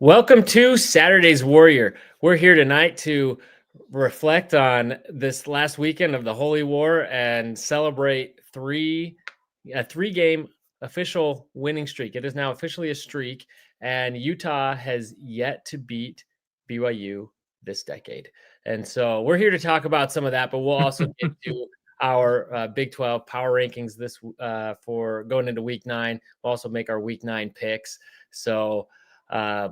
Welcome to Saturday's Warrior. We're here tonight to reflect on this last weekend of the Holy War and celebrate a three-game official winning streak. It is now officially a streak, and Utah has yet to beat BYU this decade. And so we're here to talk about some of that, but we'll also get to our Big 12 power rankings this for going into Week 9. We'll also make our Week 9 picks. So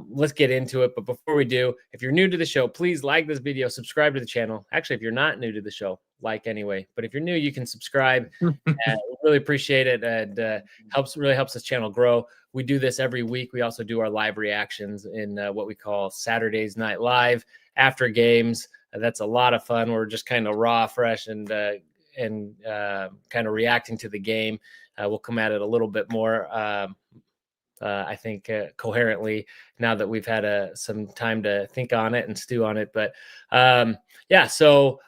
let's get into it. But before we do, if you're new to the show, please like this video, subscribe to the channel. Actually, if you're not new to the show, like anyway. But if you're new, you can subscribe. We really appreciate it, and really helps this channel grow. We do this every week. We also do our live reactions in what we call Saturday's Night Live after games. That's a lot of fun. We're just kind of raw, fresh, and kind of reacting to the game. We'll come at it a little bit more. I think coherently now that we've had some time to think on it and stew on it. But so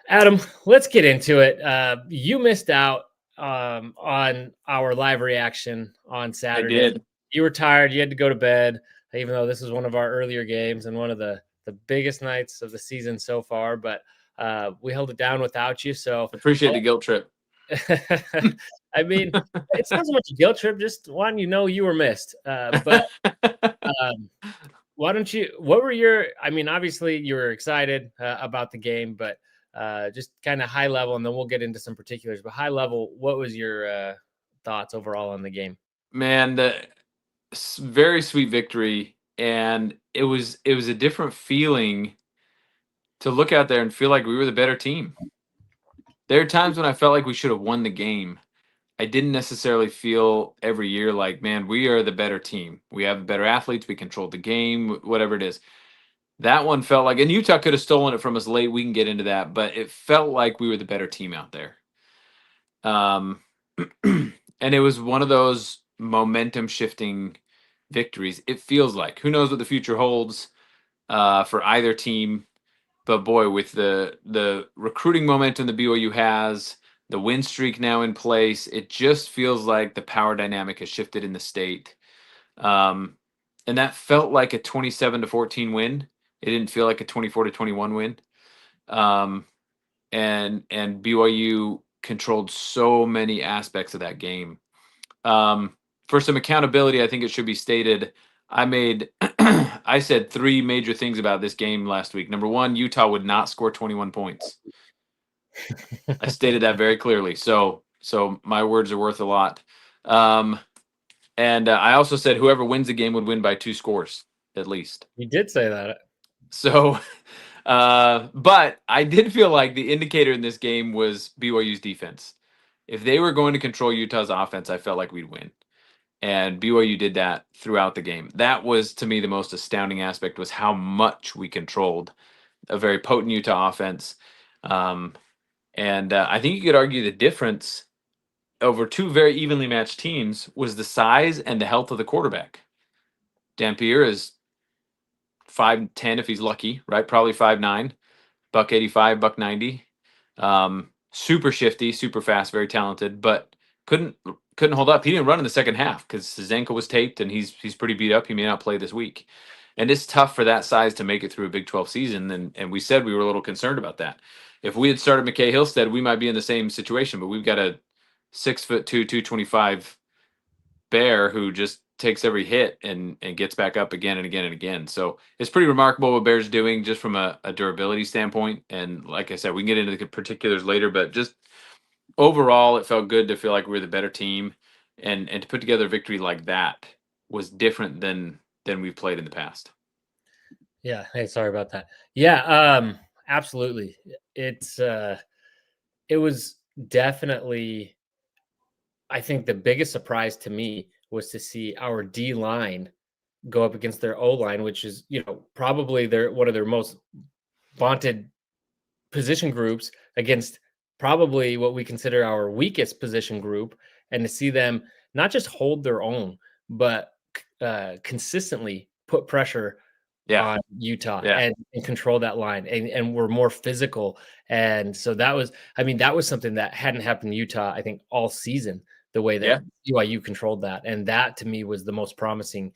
Adam, let's get into it. You missed out on our live reaction on Saturday. I did. You were tired. You had to go to bed, even though this was one of our earlier games and one of the biggest nights of the season so far. But we held it down without you. So Appreciate the guilt trip. I mean, it's not so much a guilt trip, just wanting you were missed. But what were obviously you were excited about the game, but just kind of high level, and then we'll get into some particulars, but high level, what was your thoughts overall on the game? Man, very sweet victory. And it was a different feeling to look out there and feel like we were the better team. There are times when I felt like we should have won the game. I didn't necessarily feel every year like, man, we are the better team. We have better athletes. We controlled the game, whatever it is. That one felt like, and Utah could have stolen it from us late. We can get into that, but it felt like we were the better team out there. And it was one of those momentum shifting victories. It feels like, who knows what the future holds for either team. But boy, with the recruiting momentum the BYU has, the win streak now in place, it just feels like the power dynamic has shifted in the state. And that felt like a 27-14 win. It didn't feel like a 24-21 win. And BYU controlled so many aspects of that game. For some accountability, I think it should be stated, I said three major things about this game last week. Number one, Utah would not score 21 points. I stated that very clearly. So my words are worth a lot. And I also said whoever wins the game would win by 2 scores, at least. You did say that. So, but I did feel like the indicator in this game was BYU's defense. If they were going to control Utah's offense, I felt like we'd win. And BYU did that throughout the game. That was, to me, the most astounding aspect, was how much we controlled a very potent Utah offense. And I think you could argue the difference over two very evenly matched teams was the size and the health of the quarterback. Dampier is 5'10" if he's lucky, right? Probably 5'9", $185, $190. Super shifty, super fast, very talented, but couldn't hold up. He didn't run in the second half because his ankle was taped and he's pretty beat up. He may not play this week. And it's tough for that size to make it through a Big 12 season. And we said we were a little concerned about that. If we had started McKay Hillstead, we might be in the same situation, but we've got a 6'2", 225 bear who just takes every hit and gets back up again and again and again. So it's pretty remarkable what Bear's doing just from a durability standpoint. And like I said, we can get into the particulars later, but just overall, it felt good to feel like we were the better team, and to put together a victory like that was different than we've played in the past. Yeah. Hey, sorry about that. Yeah, absolutely. It was definitely, I think the biggest surprise to me was to see our D line go up against their O line, which is, probably one of their most vaunted position groups, against probably what we consider our weakest position group, and to see them not just hold their own, but consistently put pressure on Utah and control that line, and we're more physical. And so that was something that hadn't happened in Utah, I think, all season. the way Yeah. that BYU controlled that. And that to me was the most promising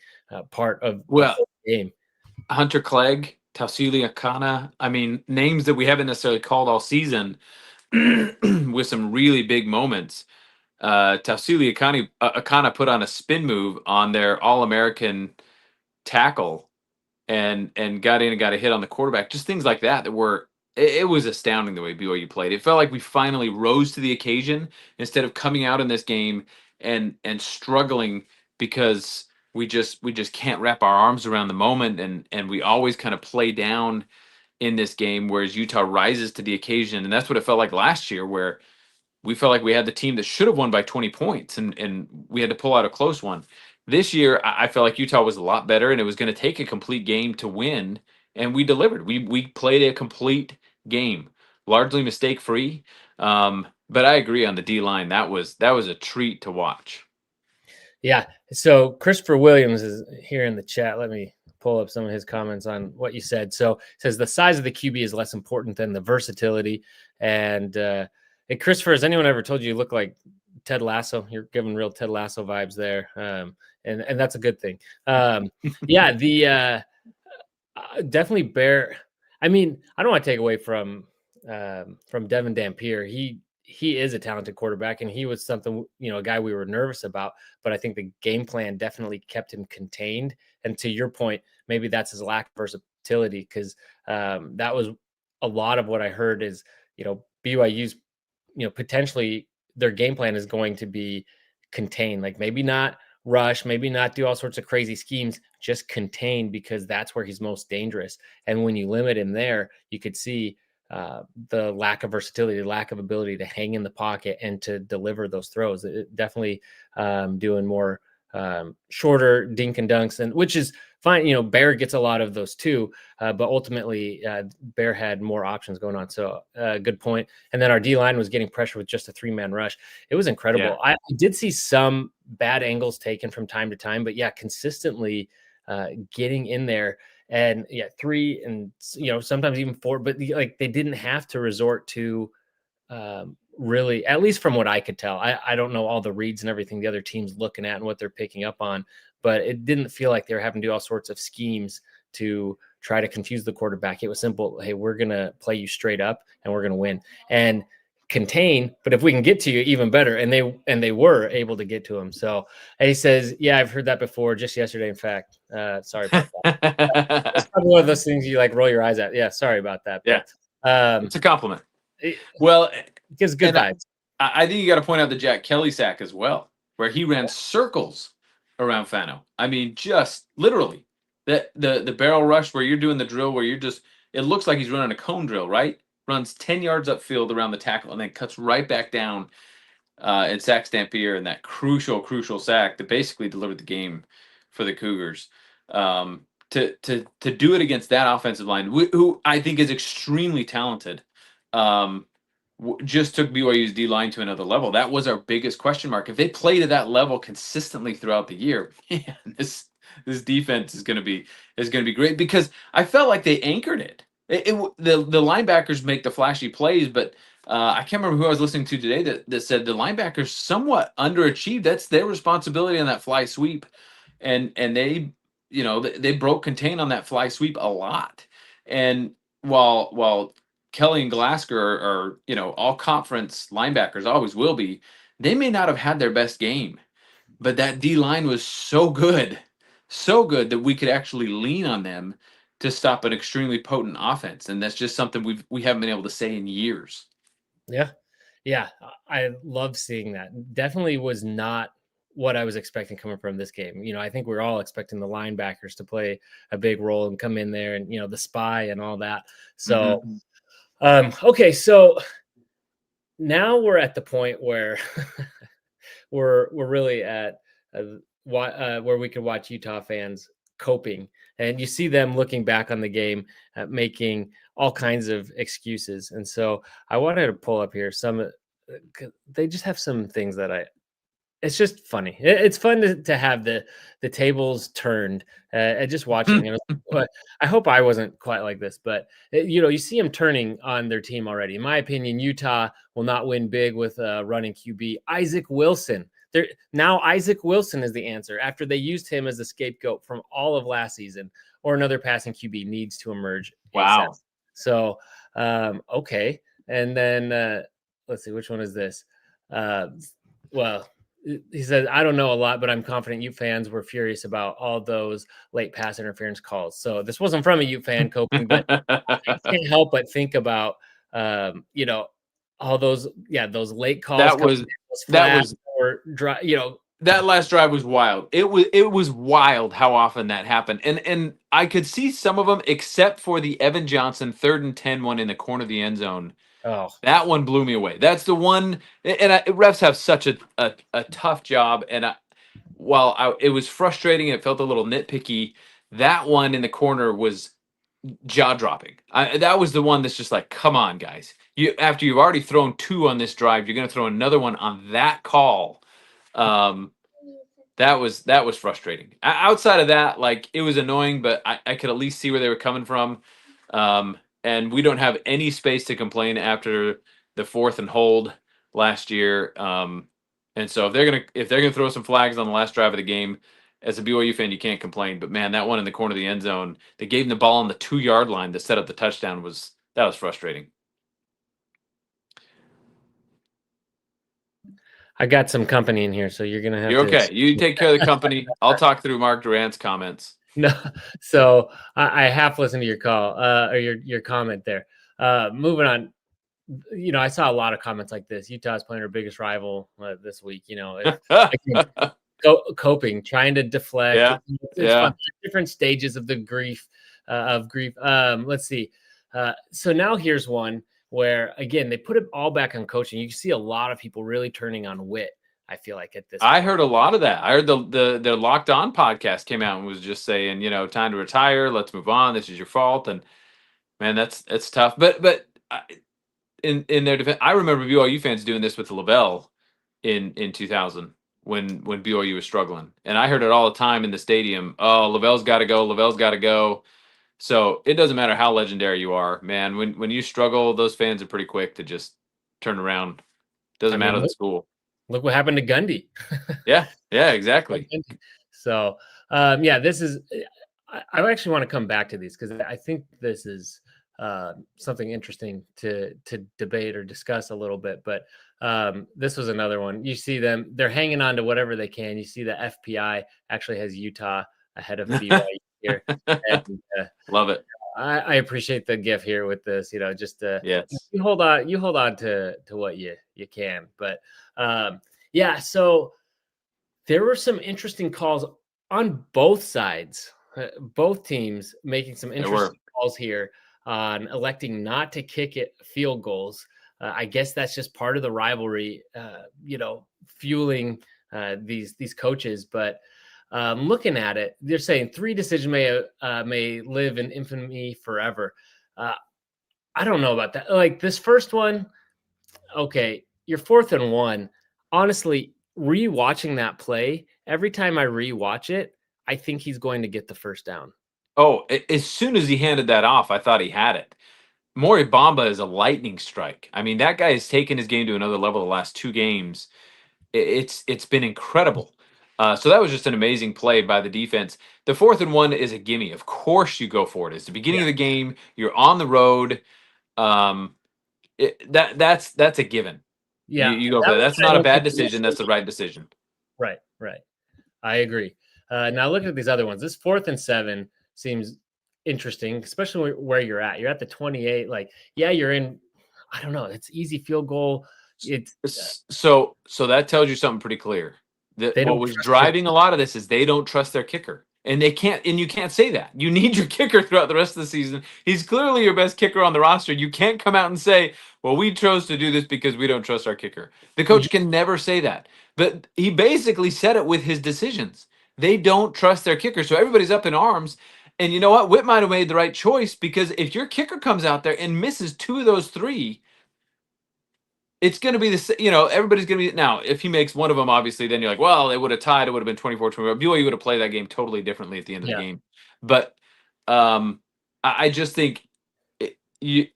part of the Well, whole game. Hunter Clegg, Tausili Akana. I mean, names that we haven't necessarily called all season with some really big moments. Tausili Akana put on a spin move on their All-American tackle and got in and got a hit on the quarterback. Just things like that were it was astounding the way BYU played. It felt like we finally rose to the occasion instead of coming out in this game and struggling because we just can't wrap our arms around the moment and we always kind of play down in this game, whereas Utah rises to the occasion. And that's what it felt like last year, where we felt like we had the team that should have won by 20 points and we had to pull out a close one. This year, I felt like Utah was a lot better and it was going to take a complete game to win. And we delivered. We played a complete game, largely mistake free. But I agree on the D line. That was a treat to watch. Yeah. So Christopher Williams is here in the chat. Let me pull up some of his comments on what you said. So it says the size of the QB is less important than the versatility. And hey, Christopher, has anyone ever told you look like Ted Lasso? You're giving real Ted Lasso vibes there. And that's a good thing. Yeah, the definitely Bear. I mean, I don't want to take away from Devin Dampier. He is a talented quarterback, and he was something, a guy we were nervous about. But I think the game plan definitely kept him contained. And to your point, maybe that's his lack of versatility, because that was a lot of what I heard is, BYU's, potentially their game plan is going to be contained, like maybe not rush, maybe not do all sorts of crazy schemes, just contain, because that's where he's most dangerous. And when you limit him there, you could see the lack of versatility, the lack of ability to hang in the pocket and to deliver those throws. It definitely doing more shorter dink and dunks, and which is fine. Bear gets a lot of those too, but ultimately Bear had more options going on. So good point. And then our D line was getting pressure with just a 3-man rush. It was incredible. Yeah. I did see some bad angles taken from time to time, but yeah, consistently getting in there. And yeah, 3 and sometimes even 4, but like they didn't have to resort to really, at least from what I could tell. I don't know all the reads and everything the other team's looking at and what they're picking up on, but it didn't feel like they were having to do all sorts of schemes to try to confuse the quarterback. It was simple. Hey, we're going to play you straight up and we're going to win and contain, but if we can get to you, even better. And they were able to get to him. So he says, yeah, I've heard that before, just yesterday, in fact. Sorry about that. It's probably one of those things you like roll your eyes at. Yeah, sorry about that. Yeah. But it's a compliment. Well, it gives good vibes. I think you got to point out the Jack Kelly sack as well, where he ran circles around Fano. I mean, just literally the barrel rush where you're doing the drill where it looks like he's running a cone drill, right? Runs 10 yards upfield around the tackle and then cuts right back down and sacks Dampier in that crucial sack that basically delivered the game for the Cougars. To do it against that offensive line, who I think is extremely talented, just took BYU's D line to another level. That was our biggest question mark. If they play to that level consistently throughout the year, man, this defense is going to be great, because I felt like they anchored it. The linebackers make the flashy plays, but I can't remember who I was listening to today that said the linebackers somewhat underachieved. That's their responsibility on that fly sweep, and they they broke contain on that fly sweep a lot. And while Kelly and Glasgow are all conference linebackers, always will be, they may not have had their best game, but that D line was so good that we could actually lean on them to stop an extremely potent offense, and that's just something we haven't been able to say in years. Yeah, I love seeing that. Definitely was not what I was expecting coming from this game. I think we're all expecting the linebackers to play a big role and come in there and the spy and all that. So okay, so now we're at the point where we're really at where we could watch Utah fans coping, and you see them looking back on the game, making all kinds of excuses. And so I wanted to pull up here some. They just have some things that it's just funny. It's fun to have the tables turned and just watching. But I hope I wasn't quite like this. But you see them turning on their team already. In my opinion, Utah will not win big with running QB Isaac Wilson, now Isaac Wilson is the answer after they used him as a scapegoat from all of last season, or another passing QB needs to emerge ASAP. Wow. So, okay. And then let's see, which one is this? Well, he said, I don't know a lot, but I'm confident Ute fans were furious about all those late pass interference calls. So this wasn't from a Ute fan coping, but I can't help but think about, all those late calls that coming was those that flat was or dry, that last drive was wild. It was wild how often that happened. And I could see some of them except for the Evan Johnson 3rd and 10 one in the corner of the end zone. oh, That one blew me away. That's the one, and refs have such a tough job. And it was frustrating, it felt a little nitpicky. That one in the corner was jaw dropping. That was the one that's just like, come on, guys. After you've already thrown 2 on this drive, you're going to throw another one on that call. That was frustrating. Outside of that, like, it was annoying, but I could at least see where they were coming from. And we don't have any space to complain after the 4th and hold last year. And so if they're gonna throw some flags on the last drive of the game, as a BYU fan, you can't complain. But man, that one in the corner of the end zone, they gave him the ball on the 2-yard line to set up the touchdown, was frustrating. I got some company in here, so you're gonna have You're to. okay. You take care of the company. I'll talk through Mark Durant's comments. No, so I half listened to your call or your comment there. Moving on, I saw a lot of comments like this. Utah's playing our biggest rival this week. Again, coping, trying to deflect. Yeah, It's fun. yeah. Different stages of the grief of grief. Let's see. So now here's one where again they put it all back on coaching. You can see a lot of people really turning on Witt. I feel like at this I point. heard a lot of that. I heard the Locked On podcast came out and was just saying, time to retire. Let's move on. This is your fault. And man, that's tough. But in their defense, I remember BYU fans doing this with Lavelle in 2000 when BYU was struggling, and I heard it all the time in the stadium. Oh, Lavelle's got to go. Lavelle's got to go. So it doesn't matter how legendary you are, man. When you struggle, those fans are pretty quick to just turn around. Doesn't matter the school. Look what happened to Gundy. Yeah, exactly. So, this is. I actually want to come back to these because I think this is something interesting to debate or discuss a little bit. But this was another one. You see them; they're hanging on to whatever they can. You see the FPI actually has Utah ahead of BYU here. And, love it. I appreciate the GIF here with this. Just yes, you hold on to what you can. But so there were some interesting calls on both sides, both teams making some interesting calls here on electing not to kick it field goals. I guess that's just part of the rivalry, fueling these coaches. But looking at it, they're saying 3 decisions may live in infamy forever. I don't know about that. Like this first one, okay, you're 4th and 1. Honestly, rewatching that play, every time I rewatch it, I think he's going to get the first down. Oh, as soon as he handed that off, I thought he had it. Maury Bamba is a lightning strike. I mean, that guy has taken his game to another level the last 2 games. It's been incredible. So that was just an amazing play by the defense. The 4th and 1 is a gimme. Of course you go for it. It's the beginning of the game. You're on the road. That's a given. Yeah, you go for that. That's not a bad decision. That's the right decision. Right. I agree. Now look at these other ones. This 4th and 7 seems interesting, especially where you're at. You're at the 28. Like, yeah, you're in. I don't know. It's easy field goal. It's so that tells you something pretty clear. That what was driving a lot of this is they don't trust their kicker. And they can't, and you can't say that. You need your kicker throughout the rest of the season. He's clearly your best kicker on the roster. You can't come out and say, well, we chose to do this because we don't trust our kicker. The coach can never say that. But he basically said it with his decisions. They don't trust their kicker. So everybody's up in arms. And you know what? Witt might have made the right choice, because if your kicker comes out there and misses 2 of those 3, it's going to be everybody's going to be, now, if he makes one of them, obviously, then you're like, well, it would have tied. It would have been 24-24. BYU would have played that game totally differently at the end of the game. But I just think you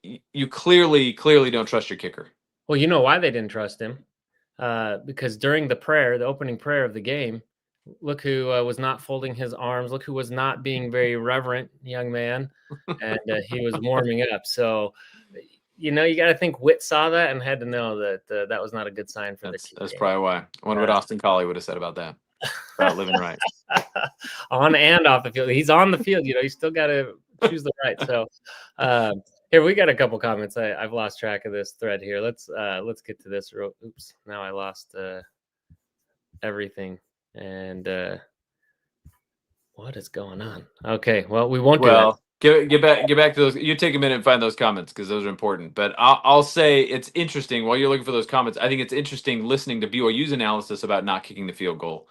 clearly don't trust your kicker. Well, you know why they didn't trust him? because during the opening prayer of the game, look who was not folding his arms. Look who was not being very reverent, young man, and he was warming up. So, you got to think Witt saw that and had to know that that was not a good sign for the team. That's probably why. I wonder what Austin Collie would have said about that. About living right. On and off the field. He's on the field. You still got to choose the right. So here we got a couple comments. I've lost track of this thread here. Let's get to this. Oops. Now I lost everything. And what is going on? Okay. Well, we won't do that. Get back to those. You take a minute and find those comments because those are important. But I'll say it's interesting while you're looking for those comments. I think it's interesting listening to BYU's analysis about not kicking the field goal,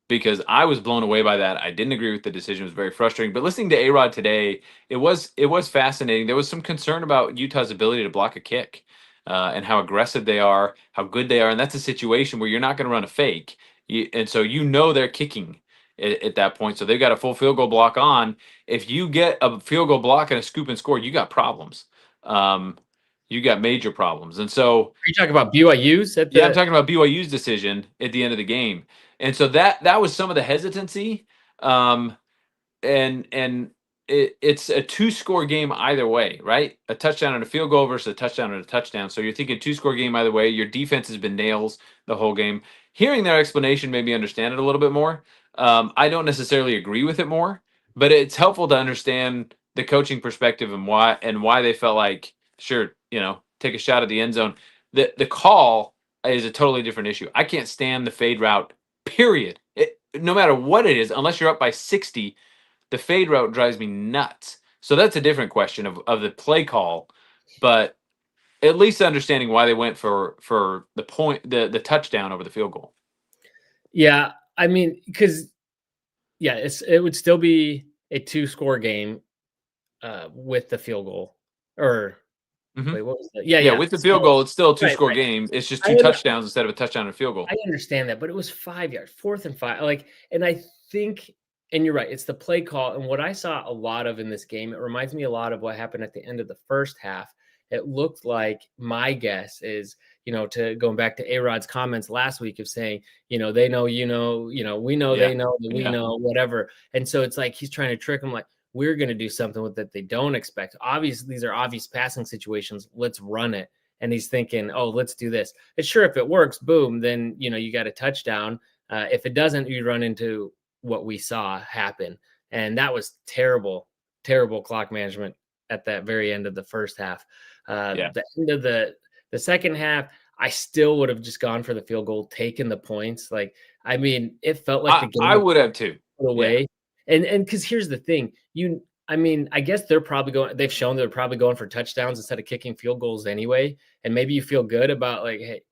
because I was blown away by that. I didn't agree with the decision; it was very frustrating. But listening to A-Rod today, it was fascinating. There was some concern about Utah's ability to block a kick, and how aggressive they are, how good they are, and that's a situation where you're not going to run a fake, and so they're kicking at that point. So they've got a full field goal block on. If you get a field goal block and a scoop and score, you got problems. You got major problems. And so, are you talking about BYU's? I'm talking about BYU's decision at the end of the game. And so that was some of the hesitancy. And it's a 2-score game either way, right? A touchdown and a field goal versus a touchdown and a touchdown. So you're thinking 2-score game either way. Your defense has been nails the whole game. Hearing their explanation made me understand it a little bit more. I don't necessarily agree with it more, but it's helpful to understand the coaching perspective and why they felt like, sure, take a shot at the end zone. The call is a totally different issue. I can't stand the fade route, period. No matter what it is, unless you're up by 60, the fade route drives me nuts. So that's a different question of the play call, but at least understanding why they went for the point, the touchdown over the field goal. Yeah, I mean, because it would still be a 2-score game with the field goal. Or wait, what was that? Yeah. With the field goal, it's still a 2-score game. It's just 2 touchdowns instead of a touchdown and a field goal. I understand that, but it was 5 yards, 4th and 5. And I think, and you're right, it's the play call. And what I saw a lot of in this game, it reminds me a lot of what happened at the end of the first half. It looked like, my guess is, to going back to A-Rod's comments last week of saying, they know, we know, they know, we know, whatever. And so it's like he's trying to trick them, like, we're going to do something with that they don't expect. Obviously, these are obvious passing situations. Let's run it. And he's thinking, oh, let's do this. And sure, if it works, boom, then, you got a touchdown. If it doesn't, you run into what we saw happen. And that was terrible, terrible clock management at that very end of the first half. The end of the second half, I still would have just gone for the field goal, taken the points. It felt like the game I would have too. Away. And because here's the thing, I guess they've shown they're probably going for touchdowns instead of kicking field goals anyway. And maybe you feel good about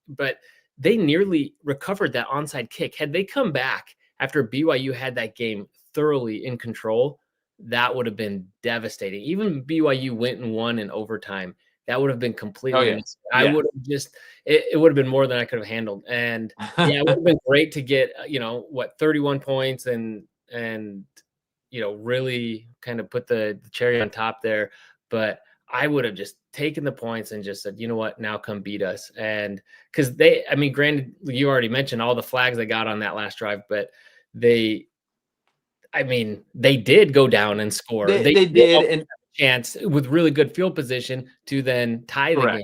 but they nearly recovered that onside kick. Had they come back after BYU had that game thoroughly in control, that would have been devastating. Even BYU went and won in overtime. That would have been completely. I would have just. It would have been more than I could have handled. And it would have been great to get 31 points and really kind of put the cherry on top there. But I would have just taken the points and just said, you know what, now come beat us. And because granted, you already mentioned all the flags they got on that last drive, but they did go down and score. They did, and chance with really good field position to then tie the game.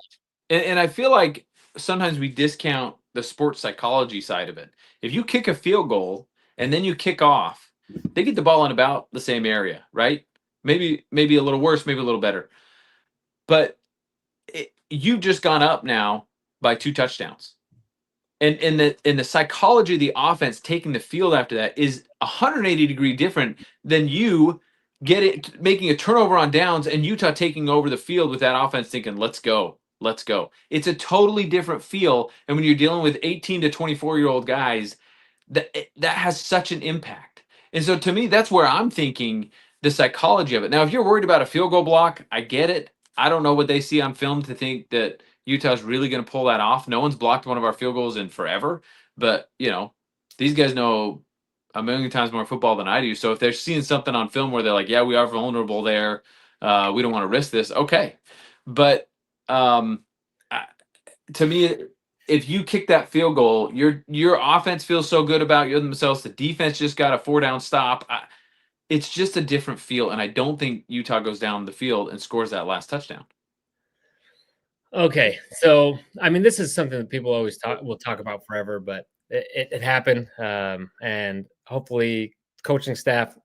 And I feel like sometimes we discount the sports psychology side of it. If you kick a field goal and then you kick off, they get the ball in about the same area, right? Maybe a little worse, maybe a little better. But you've just gone up now by 2 touchdowns. And in the psychology of the offense taking the field after that is 180-degree different than you making a turnover on downs and Utah taking over the field with that offense thinking, let's go. It's a totally different feel. And when you're dealing with 18 to 24-year-old guys, that has such an impact. And so to me, that's where I'm thinking the psychology of it. Now, if you're worried about a field goal block, I get it. I don't know what they see on film to think that Utah's really going to pull that off. No one's blocked one of our field goals in forever. But, these guys know a million times more football than I do. So if they're seeing something on film where they're like, yeah, we are vulnerable there, we don't want to risk this. Okay. But to me, if you kick that field goal, your offense feels so good about themselves. The defense just got a 4-down stop. It's just a different feel, and I don't think Utah goes down the field and scores that last touchdown. Okay, so I mean, this is something that people always will talk about forever, but it happened, and hopefully, coaching staff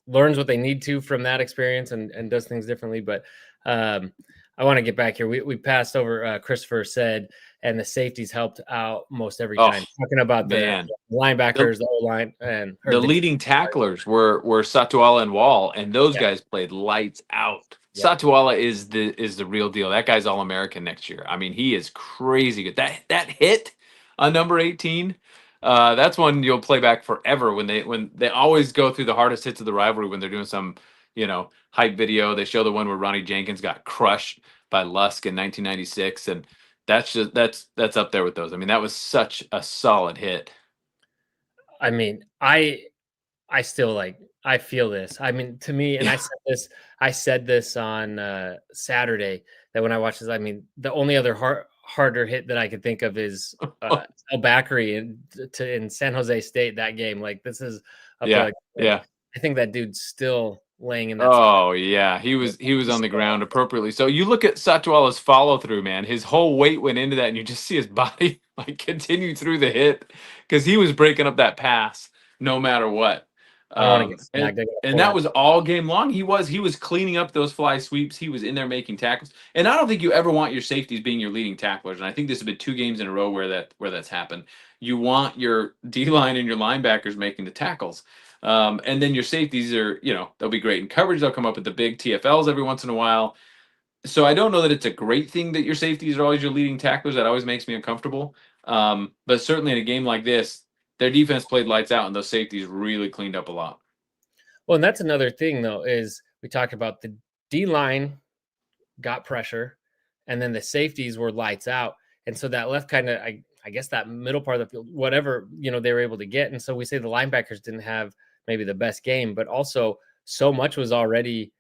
learns what they need to from that experience and does things differently. But I want to get back here. We passed over. Christopher said, and the safeties helped out most every Oh time. Talking about the man, linebackers, the O line, and or the leading tacklers were Satuala and Wall, and those yeah, guys played lights out. yep. Satuala is the real deal. That guy's All American next year. I mean, he is crazy good. That hit on number 18, that's one you'll play back forever. When they always go through the hardest hits of the rivalry when they're doing some hype video. They show the one where Ronnie Jenkins got crushed by Lusk in 1996, and that's up there with those. I mean, that was such a solid hit. I mean, I still I feel this. I mean, to me, and Yeah. I said this on Saturday that when I watched this, I mean, the only other harder hit that I could think of is El Bakri in San Jose State that game. Like this is up there. Yeah, Like, yeah. I think that dude's still laying in that spot. Oh yeah, he was on the ground appropriately. So you look at Satuala's follow through, man. His whole weight went into that, and you just see his body like continue through the hit because he was breaking up that pass no matter what. I don't want to get And snagged. I gotta and pull that that. was all game long. He was cleaning up those fly sweeps. He was in there making tackles. And I don't think you ever want your safeties being your leading tacklers. And I think this has been 2 games in a row where that's happened. You want your D line and your linebackers making the tackles. And then your safeties are, they'll be great in coverage. They'll come up with the big TFLs every once in a while. So I don't know that it's a great thing that your safeties are always your leading tacklers. That always makes me uncomfortable. But certainly in a game like this, their defense played lights out, and those safeties really cleaned up a lot. Well, and that's another thing though, is we talked about the D line got pressure, and then the safeties were lights out. And so that left kind of, I guess that middle part of the field, whatever, they were able to get. And so we say the linebackers didn't have maybe the best game, but also so much was already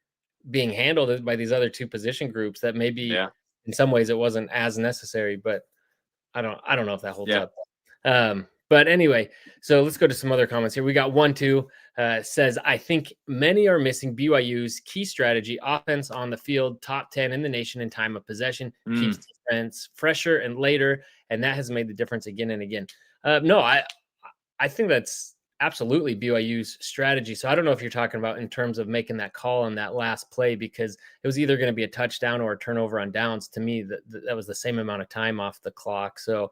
being handled by these other two position groups that maybe Yeah. in some ways it wasn't as necessary, but I don't know if that holds Yeah. up. But anyway, so let's go to some other comments here. We got 1-2 says, I think many are missing BYU's key strategy, offense on the field, top 10 in the nation in time of possession, keeps defense fresher and later, and that has made the difference again and again. No, I think that's absolutely BYU's strategy. So I don't know if you're talking about in terms of making that call on that last play, because it was either going to be a touchdown or a turnover on downs. To me, that was the same amount of time off the clock. So,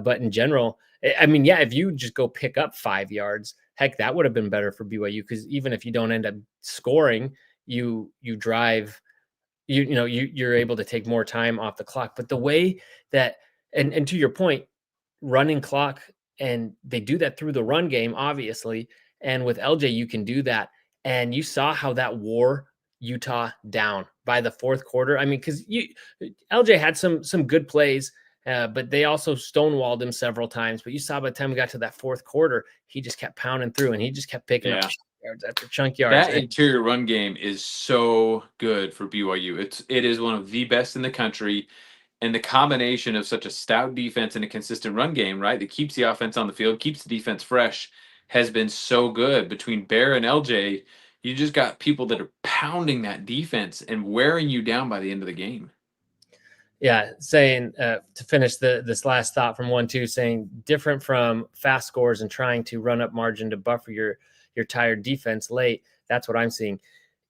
but in general, I mean, yeah, if you just go pick up 5 yards, heck, that would have been better for BYU, because even if you don't end up scoring, you drive, you're able to take more time off the clock. But the way that, and to your point, running clock, and they do that through the run game, obviously. And with LJ, you can do that. And you saw how that wore Utah down by the fourth quarter. I mean, because LJ had some good plays, but they also stonewalled him several times. But you saw by the time we got to that fourth quarter, he just kept pounding through, and he just kept picking up yards after chunk yards. That interior run game is so good for BYU. It is one of the best in the country. And the combination of such a stout defense and a consistent run game, right, that keeps the offense on the field, keeps the defense fresh, has been so good. Between Bear and LJ, you just got people that are pounding that defense and wearing you down by the end of the game. Yeah, saying to finish this last thought from 1-2, saying different from fast scores and trying to run up margin to buffer your tired defense late. That's what I'm seeing.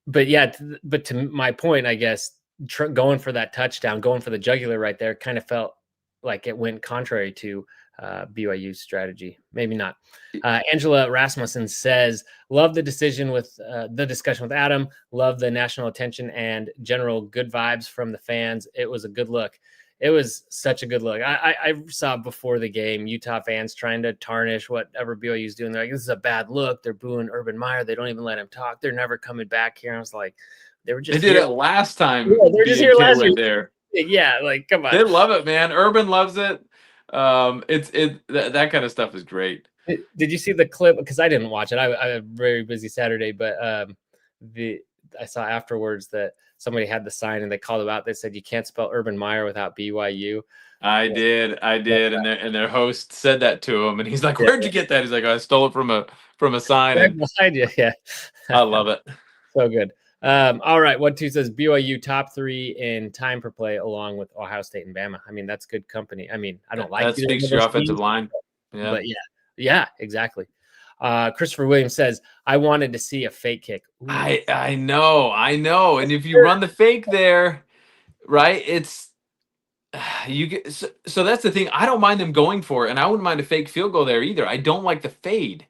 But yeah, but to my point, I guess going for that touchdown, going for the jugular right there, kind of felt like it went contrary to BYU's strategy. Maybe not. Angela Rasmussen says, love the discussion with Adam, love the national attention and general good vibes from the fans. It was a good look. It was such a good look. I saw before the game Utah fans trying to tarnish whatever BYU's doing. They're like, this is a bad look. They're booing Urban Meyer. They don't even let him talk. They're never coming back here. And I was like, they were just They did it last time. Yeah, they're just here last year. There. Yeah, like come on. They love it, man. Urban loves it. That kind of stuff is great. Did you see the clip? Because I didn't watch it. I had a very busy Saturday, but I saw afterwards that somebody had the sign and they called it out. They said you can't spell Urban Meyer without BYU. I did, and their host said that to him, and he's like, Yeah, "Where'd you get that?" He's like, "I stole it from a sign," right and behind you. Yeah. I love it. So good. All right. 1-2 says BYU top 3 in time per play along with Ohio State and Bama. I mean, that's good company. I mean, I don't like That either speaks of to your those offensive teams, line. Yeah, but yeah. Yeah, exactly. Christopher Williams says, I wanted to see a fake kick. Ooh. I know, and if you run the fake there, right, it's you get so that's the thing. I don't mind them going for it, and I wouldn't mind a fake field goal there either. I don't like the fade.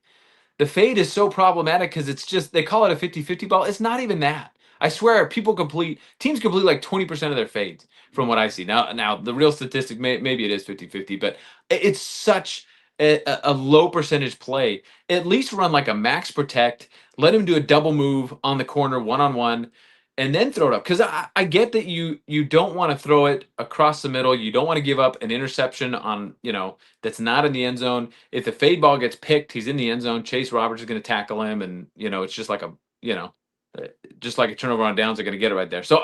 The fade is so problematic because it's just they call it a 50-50 ball. It's not even that. I swear teams complete like 20% of their fades from what I see. Now the real statistic maybe it is 50-50, but it's such a low percentage play. At least run like a max protect, let him do a double move on the corner one-on-one and then throw it up because I get that you don't want to throw it across the middle. You don't want to give up an interception on, that's not in the end zone. If the fade ball gets picked, he's in the end zone. Chase Roberts is going to tackle him, and it's just like uh, just like a turnover on downs. They're going to get it right there. So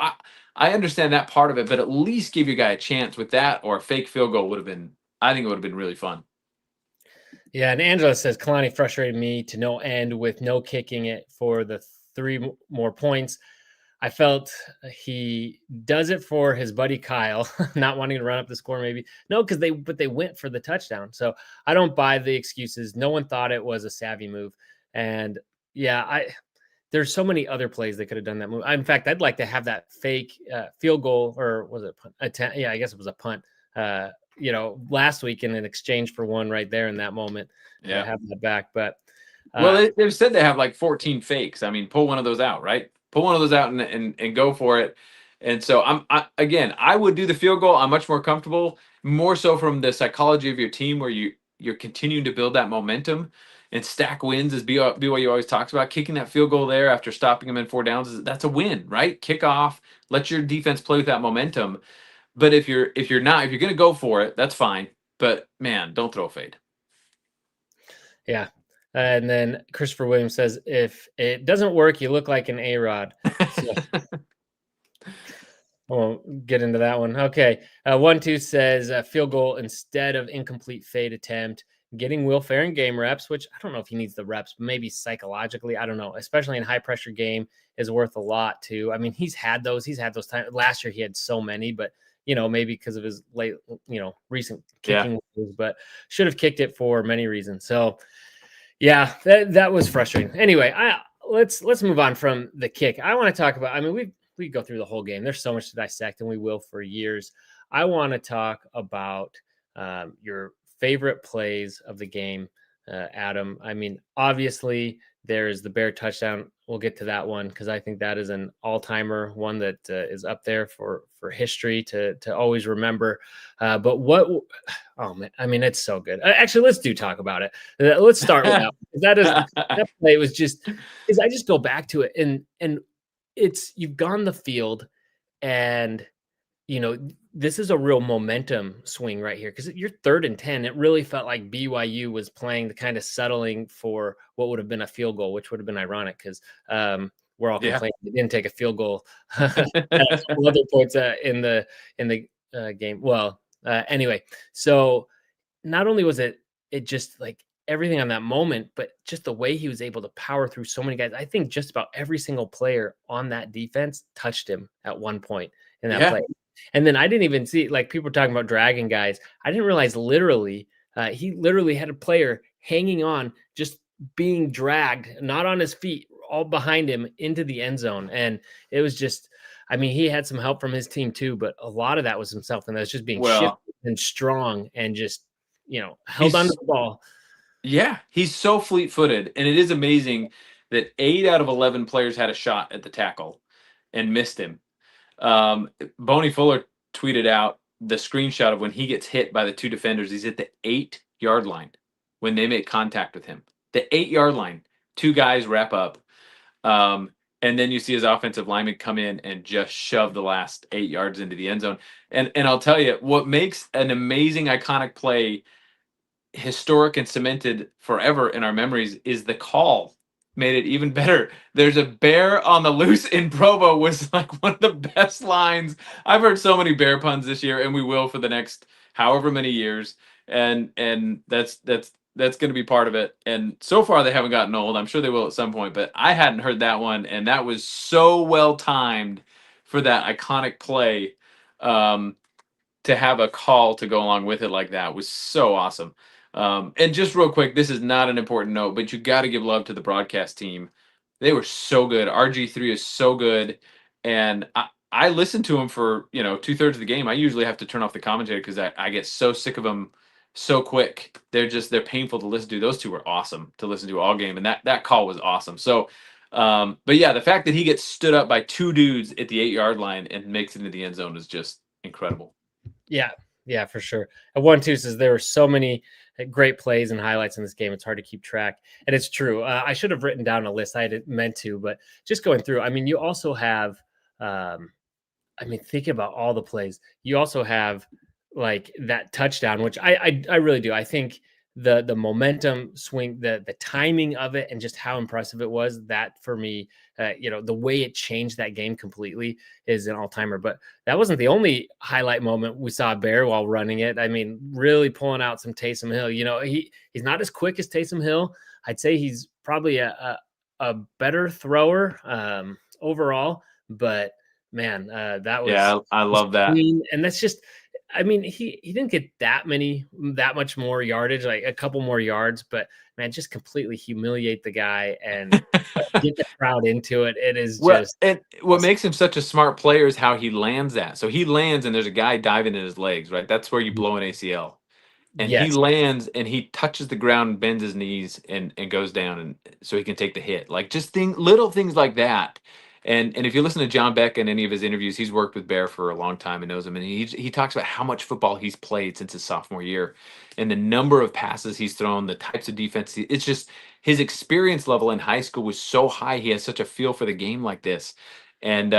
I understand that part of it, but at least give your guy a chance with that, or a fake field goal would have been. I think it would have been really fun. Yeah, and Angela says Kalani frustrated me to no end with no kicking it for the 3 more points. I felt he does it for his buddy Kyle, not wanting to run up the score. Maybe no, because they went for the touchdown. So I don't buy the excuses. No one thought it was a savvy move, and yeah, there's so many other plays they could have done that move. In fact, I'd like to have that fake field goal, or was it punt? Yeah, I guess it was a punt. Last week in exchange for one right there in that moment, Yeah. have that back. But Well, they've said they have like 14 fakes. I mean, pull one of those out, right? Pull one of those out and go for it. And so again, I would do the field goal. I'm much more comfortable, more so from the psychology of your team, where you're continuing to build that momentum and stack wins, as BYU always talks about. Kicking that field goal there after stopping them in 4 downs, that's a win, right? Kick off, let your defense play with that momentum. But if you're going to go for it, that's fine. But man, don't throw a fade. yeah. And then Christopher Williams says, if it doesn't work, you look like an A-Rod. So I won't get into that one. Okay. 1-2 says field goal instead of incomplete fade attempt. Getting Will Ferrin game reps, which I don't know if he needs the reps, but maybe psychologically, I don't know, especially in high pressure game is worth a lot too. I mean, he's had those times. Last year he had so many, but maybe because of his late, recent kicking, but should have kicked it for many reasons. So yeah, that was frustrating. Anyway, let's move on from the kick. I want to talk about, I mean, we go through the whole game. There's so much to dissect, and we will for years. I want to talk about your favorite plays of the game, Adam. I mean, obviously, there's the Bear touchdown. We'll get to that one because I think that is an all-timer, one that is up there for history to always remember. But what? Oh man, I mean, it's so good. Actually, let's talk about it. Let's start with that. That play was just because I just go back to it and it's you've gone the field and this is a real momentum swing right here because you're 3rd and 10. It really felt like BYU was playing the kind of settling for what would have been a field goal, which would have been ironic because we're all complaining they didn't take a field goal at a couple other points in the game. Well, anyway, so not only was it just like everything on that moment, but just the way he was able to power through so many guys. I think just about every single player on that defense touched him at one point in that play. And then I didn't even see, like, people were talking about dragging guys. I didn't realize he literally had a player hanging on, just being dragged, not on his feet, all behind him into the end zone. And it was just, I mean, he had some help from his team too, but a lot of that was himself. And that was just being shifted and strong and just, held onto the ball. Yeah, he's so fleet-footed, and it is amazing that 8 out of 11 players had a shot at the tackle and missed him. Boney Fuller tweeted out the screenshot of when he gets hit by the 2 defenders. He's at the 8-yard line when they make contact with him. The 8-yard line, 2 guys wrap up, and then you see his offensive lineman come in and just shove the last 8 yards into the end zone. And I'll tell you, what makes an amazing, iconic play historic and cemented forever in our memories is the call made it even better. There's a bear on the loose in Provo was like one of the best lines. I've heard so many bear puns this year, and we will for the next however many years, and that's going to be part of it. And so far, they haven't gotten old. I'm sure they will at some point, but I hadn't heard that one, and that was so well timed for that iconic play. Um, to have a call to go along with it like that was so awesome. And just real quick, this is not an important note, but you got to give love to the broadcast team. They were so good. RG3 is so good, and I listened to him for 2/3 of the game. I usually have to turn off the commentator because I get so sick of them so quick. They're painful to listen to. Those two were awesome to listen to all game, and that call was awesome. So. But yeah, the fact that he gets stood up by two dudes at the 8-yard line and makes it into the end zone is just incredible. Yeah, yeah, for sure. And 1-2 says there were so many great plays and highlights in this game. It's hard to keep track, and it's true. I should have written down a list. I had meant to, but just going through. I mean, you also have. Think about all the plays. You also have like that touchdown, which I really do. I think the momentum swing, the timing of it, and just how impressive it was. That for me, the way it changed that game completely is an all timer. But that wasn't the only highlight moment we saw Bear while running it. I mean, really pulling out some Taysom Hill. He's not as quick as Taysom Hill. I'd say he's probably a better thrower overall, but man, that was Yeah, I love that. clean, and that's just. I mean, he didn't get that much more yardage, like a couple more yards, but man, just completely humiliate the guy and get the crowd into it. It is Well, just and what awesome. makes him such a smart player is how he lands that. So he lands and there's a guy diving in his legs, right? That's where you blow an ACL. And he Yes, lands and he touches the ground, bends his knees and goes down and so he can take the hit. Like just little things like that. And if you listen to John Beck in any of his interviews, he's worked with Bear for a long time and knows him. And he talks about how much football he's played since his sophomore year and the number of passes he's thrown, the types of defense. It's just his experience level in high school was so high. He has such a feel for the game like this. And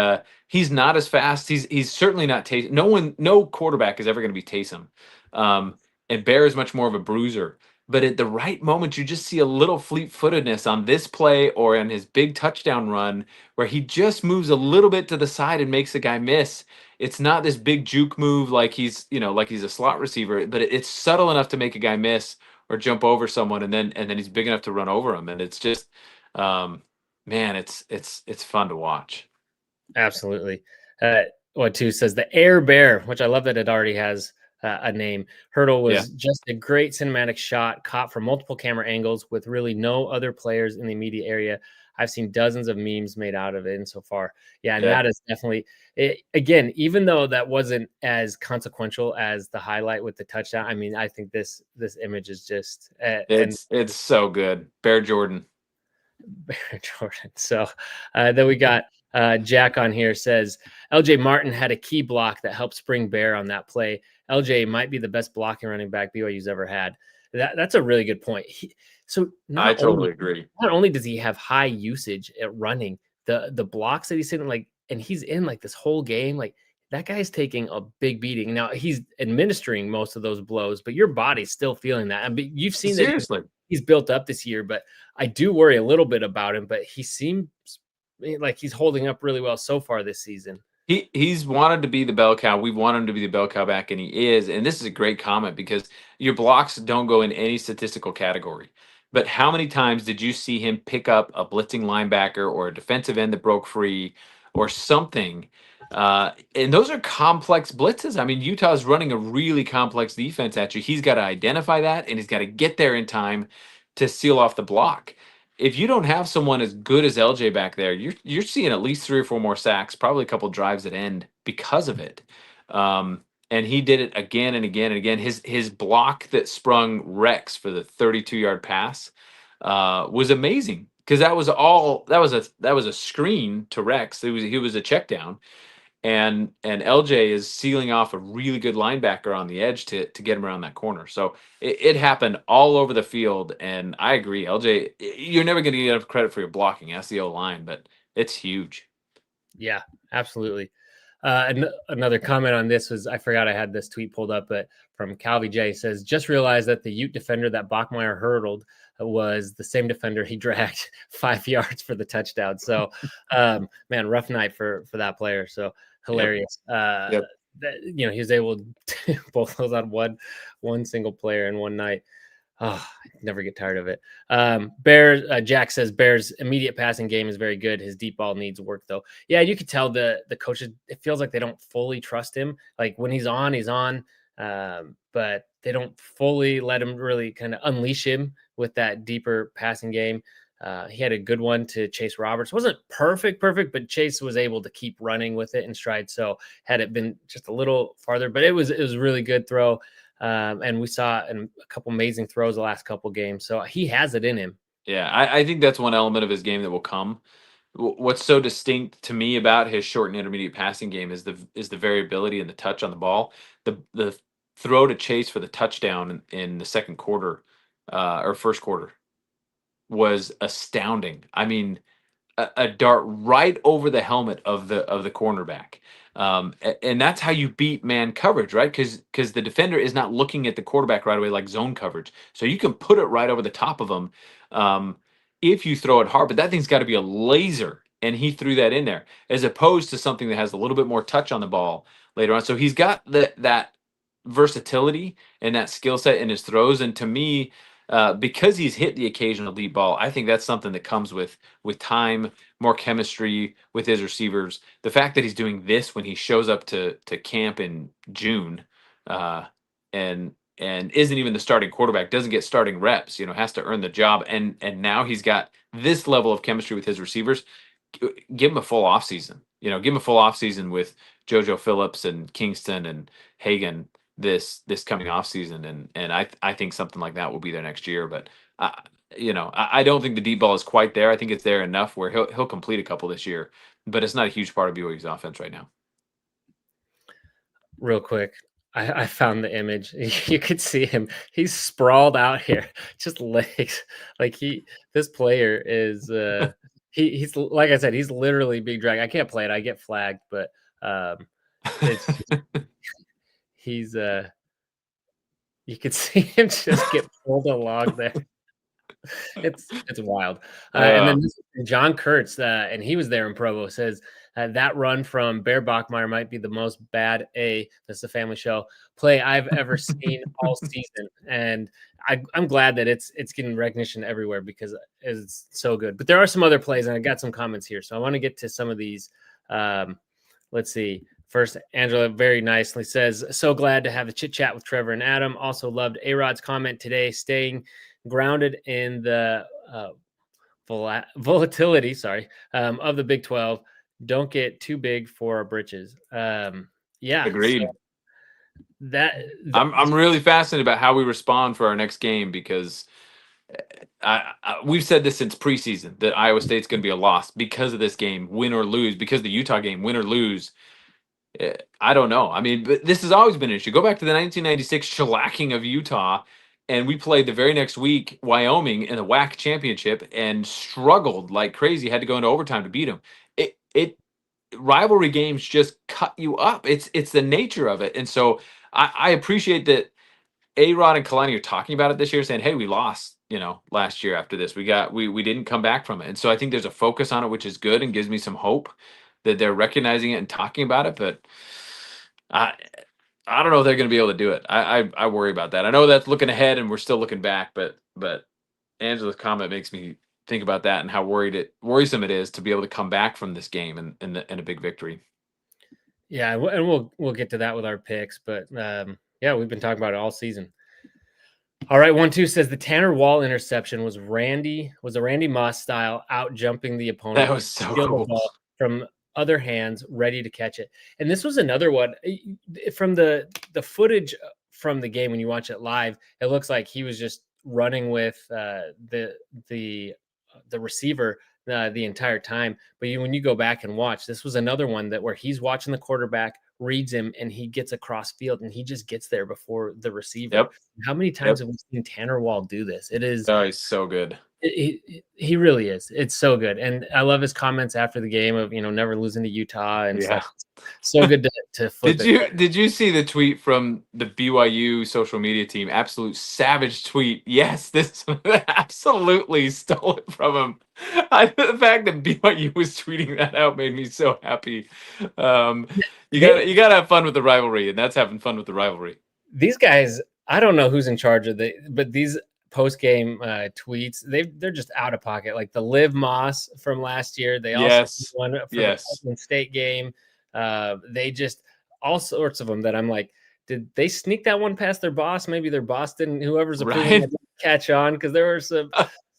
he's not as fast. He's certainly not Taysom. No quarterback is ever going to be Taysom. And Bear is much more of a bruiser. But at the right moment, you just see a little fleet-footedness on this play or on his big touchdown run where he just moves a little bit to the side and makes the guy miss. It's not this big juke move like he's a slot receiver, but it's subtle enough to make a guy miss or jump over someone, and then he's big enough to run over him. And it's just, um, man, it's fun to watch. absolutely. What two says the Air Bear, which I love that it already has a name. Hurdle Yeah, was just a great cinematic shot, caught from multiple camera angles with really no other players in the immediate area. I've seen dozens of memes made out of it and so far. Yeah, and yeah. that is definitely it, again, even though that wasn't as consequential as the highlight with the touchdown. I mean, I think this image is just and It's so good. Bear Jordan. Baron Jordan. So then we got Jack on here says LJ Martin had a key block that helped spring Bear on that play. LJ might be the best blocking running back BYU's ever had. That's a really good point. So I totally agree. not only does he have high usage at running, the blocks that he's sitting like, and he's in like this whole game, like that guy's taking a big beating. Now he's administering most of those blows, but your body's still feeling that. I mean, you've seen that Seriously. he's built up this year, but I do worry a little bit about him. But he seems like he's holding up really well so far this season. He's wanted to be the bell cow. We've wanted him to be the bell cow back, and he is. And this is a great comment because your blocks don't go in any statistical category. But how many times did you see him pick up a blitzing linebacker or a defensive end that broke free or something? And those are complex blitzes. I mean, Utah's running a really complex defense at you. He's got to identify that, and he's got to get there in time to seal off the block. If you don't have someone as good as LJ back there, you're seeing at least 3 or 4 more sacks, probably a couple drives that end because of it. And he did it again and again and again. His block that sprung Rex for the 32-yard pass was amazing because that was a screen to Rex. He was a check down, and LJ is sealing off a really good linebacker on the edge to get him around that corner. So it happened all over the field, and I agree, LJ. You're never going to get enough credit for your blocking. That's the O line, but it's huge. Yeah, absolutely. Another comment on this was I forgot I had this tweet pulled up, but from Calvi J says just realized that the Ute defender that Bachmeyer hurdled was the same defender he dragged 5 yards for the touchdown. So, man, rough night for that player. So Yep. hilarious. Yep. that, he was able to do both those on one single player in one night. Oh, I never get tired of it. Bears. Jack says Bears' immediate passing game is very good. His deep ball needs work, though. Yeah, you could tell the coaches. It feels like they don't fully trust him. Like when he's on, he's on, but they don't fully let him really kind of unleash him with that deeper passing game. He had a good one to Chase Roberts. Wasn't perfect, but Chase was able to keep running with it in stride. So had it been just a little farther, but it was a really good throw. And we saw a couple amazing throws the last couple games. So he has it in him. Yeah, I think that's one element of his game that will come. What's so distinct to me about his short and intermediate passing game is the variability and the touch on the ball. The throw to Chase for the touchdown in the second quarter, or first quarter, was astounding. I mean, a dart right over the helmet of the cornerback. And that's how you beat man coverage, right? Because the defender is not looking at the quarterback right away like zone coverage. So you can put it right over the top of him if you throw it hard. But that thing's got to be a laser, and he threw that in there as opposed to something that has a little bit more touch on the ball later on. So he's got that versatility and that skill set in his throws. And to me, because he's hit the occasional deep ball, I think that's something that comes with time, more chemistry with his receivers. The fact that he's doing this when he shows up to camp in June, uh, and isn't even the starting quarterback, doesn't get starting reps, has to earn the job, and now he's got this level of chemistry with his receivers. Give him a full offseason. Give him a full offseason with JoJo Phillips and Kingston and Hagan this coming off season, and I think something like that will be there next year. But I don't think the deep ball is quite there. I think it's there enough where he'll complete a couple this year, but it's not a huge part of BYU's offense right now. Real quick, I found the image. You could see him. He's sprawled out here, just legs. Like this player is. He's like I said, he's literally being dragged. I can't play it. I get flagged, but it's he's you could see him just get pulled along there. It's wild. And then John Kurtz, and he was there in Provo, says that run from Bear Bachmeyer might be the most bad that's the family show play I've ever seen all season. And I'm glad that it's getting recognition everywhere because it's so good. But there are some other plays, and I got some comments here, so I want to get to some of these. Let's see. First, Angela very nicely says, so glad to have a chit chat with Trevor and Adam. Also loved A-Rod's comment today, staying grounded in the volatility, of the Big 12. Don't get too big for our britches. Yeah, agreed. So I'm really fascinated about how we respond for our next game because we've said this since preseason that Iowa State's going to be a loss because of this game, win or lose, because the Utah game, win or lose. I don't know. I mean, but this has always been an issue. Go back to the 1996 shellacking of Utah, and we played the very next week Wyoming in the WAC championship and struggled like crazy. Had to go into overtime to beat them. It rivalry games just cut you up. It's the nature of it, and so I appreciate that A-Rod and Kalani are talking about it this year, saying, "Hey, we lost, last year after this. We didn't come back from it." And so I think there's a focus on it, which is good and gives me some hope that they're recognizing it and talking about it. But I don't know if they're going to be able to do it. I worry about that. I know that's looking ahead and we're still looking back, but Angela's comment makes me think about that and how worrisome it is to be able to come back from this game and a big victory. Yeah, and we'll get to that with our picks, but yeah, we've been talking about it all season. All right, 1-2 says the Tanner Wall interception was a Randy Moss style out jumping the opponent. That was so cool. Ball from other hands, ready to catch it. And this was another one from the footage from the game when you watch it live. It looks like he was just running with the receiver the entire time. But when you go back and watch, this was another one where he's watching the quarterback, reads him, and he gets across field and he just gets there before the receiver. Yep. How many times have we seen Tanner Wall do this? Oh, he's so good. He really is. It's so good, and I love his comments after the game of never losing to Utah and Yeah. stuff. So good to flip it. Did you see the tweet from the BYU social media team? Absolute savage tweet. Yes, this absolutely stole it from him. The fact that BYU was tweeting that out made me so happy. You gotta have fun with the rivalry, and that's having fun with the rivalry. These guys, I don't know who's in charge of but these post game tweets, they're just out of pocket. Like the Liv Moss from last year, they also Yes, won for the yes. Portland State game. They just all sorts of them that I'm like, did they sneak that one past their boss? Maybe their boss didn't. Whoever's approving Right. it didn't catch on because there were some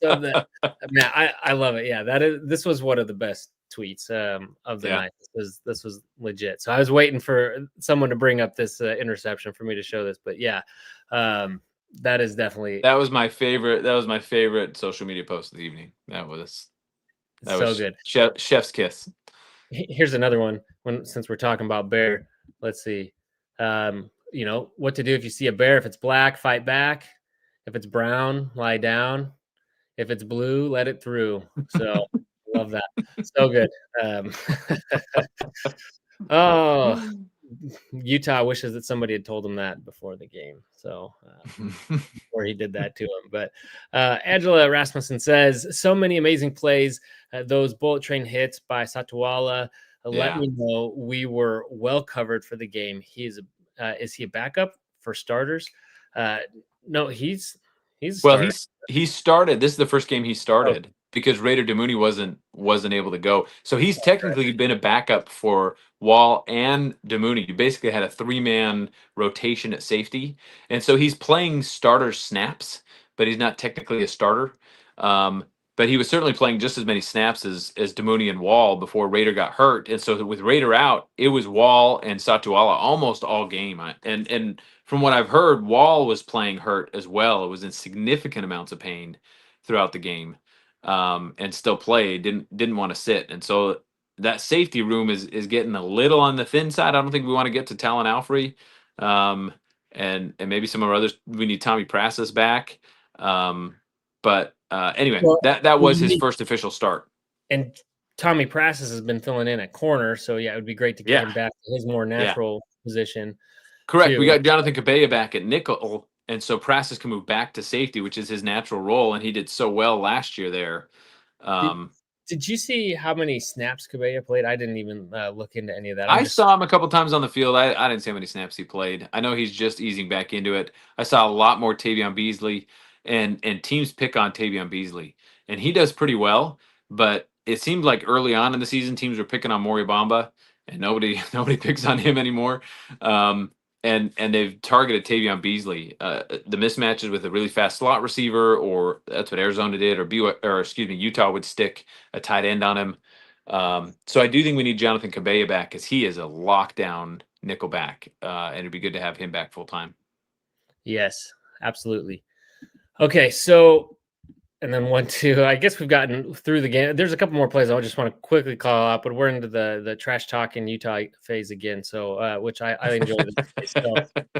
that. Man, I love it. Yeah, this was one of the best tweets of the Yeah. night. This was legit. So I was waiting for someone to bring up this interception for me to show this, but yeah, that is definitely That was my favorite. That was my favorite social media post of the evening. That was so good. chef's kiss. Here's another one. Since we're talking about bear, let's see. What to do if you see a bear. If it's black, fight back. If it's brown, lie down. If it's blue, let it through. So love that. So good. Oh, Utah wishes that somebody had told him that before the game. So before he did that to him. But Angela Rasmussen says, so many amazing plays. Those bullet train hits by Satuala let me know we were well covered for the game. Is he a backup for starters? No, he's Well, he started. This is the first game he Oh, started because Raider Demooney wasn't able to go. So he's technically been a backup for Wall and Demooney. You basically had a 3-man rotation at safety, and so he's playing starter snaps, but he's not technically a starter. But he was certainly playing just as many snaps as Demooney and Wall before Raider got hurt. And so with Raider out, it was Wall and Satuala almost all game. And from what I've heard, Wall was playing hurt as well. It was in significant amounts of pain throughout the game, and still played. Didn't want to sit, and so that safety room is getting a little on the thin side. I don't think we want to get to Talon Alfrey, and maybe some of our others. We need Tommy Prassis back, but anyway, well, that was his first official start. And Tommy Prassis has been filling in at corner, so yeah, it would be great to get him back to his more natural position. Correct. Too. We got Jonathan Cabella back at nickel, and so Prassis can move back to safety, which is his natural role, and he did so well last year there. Did you see how many snaps Cabella played? I didn't even look into any of that. I saw him a couple times on the field. I didn't see how many snaps he played. I know he's just easing back into it. I saw a lot more Tavion Beasley, and teams pick on Tavion Beasley, and he does pretty well. But it seemed like early on in the season, teams were picking on Maury Bamba, and nobody picks on him anymore. And they've targeted Tavion Beasley. The mismatches with a really fast slot receiver, or that's what Arizona did, or Utah would stick a tight end on him. So I do think we need Jonathan Cabella back because he is a lockdown nickel back, and it'd be good to have him back full time. Yes, absolutely. Okay, so and then 1-2. I guess we've gotten through the game. There's a couple more plays I just want to quickly call out, but we're into the trash talk in Utah phase again. So which I enjoy. So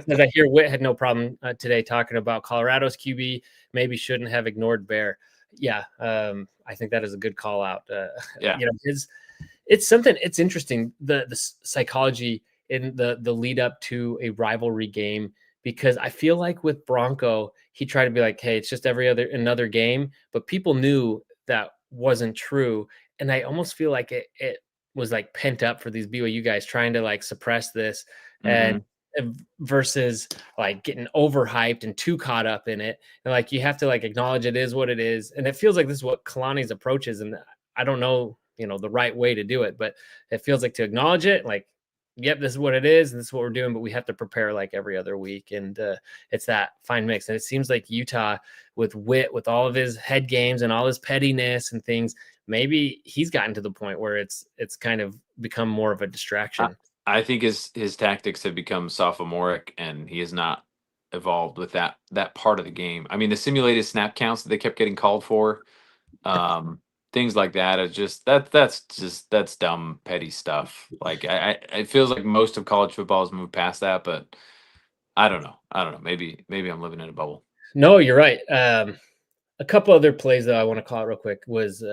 as I hear Witt had no problem today talking about Colorado's QB maybe shouldn't have ignored Bear. Yeah, I think that is a good call out. It's something. It's interesting the psychology in the lead up to a rivalry game, because I feel like with Bronco, he tried to be like, hey, it's just another game, but people knew that wasn't true. And I almost feel like it was like pent up for these BYU guys trying to like suppress this, and versus like getting overhyped and too caught up in it. And like, you have to like acknowledge it is what it is. And it feels like this is what Kalani's approach is. And I don't know, the right way to do it, but it feels like to acknowledge it, like, yep, this is what it is, and this is what we're doing, but we have to prepare like every other week. And it's that fine mix. And it seems like Utah with Witt, with all of his head games and all his pettiness and things, maybe he's gotten to the point where it's kind of become more of a distraction. I think his tactics have become sophomoric, and he has not evolved with that part of the game. I mean, the simulated snap counts that they kept getting called for, things like that are just that's dumb, petty stuff. Like it feels like most of college football has moved past that, but I don't know. Maybe I'm living in a bubble. No, you're right. A couple other plays though I want to call it real quick was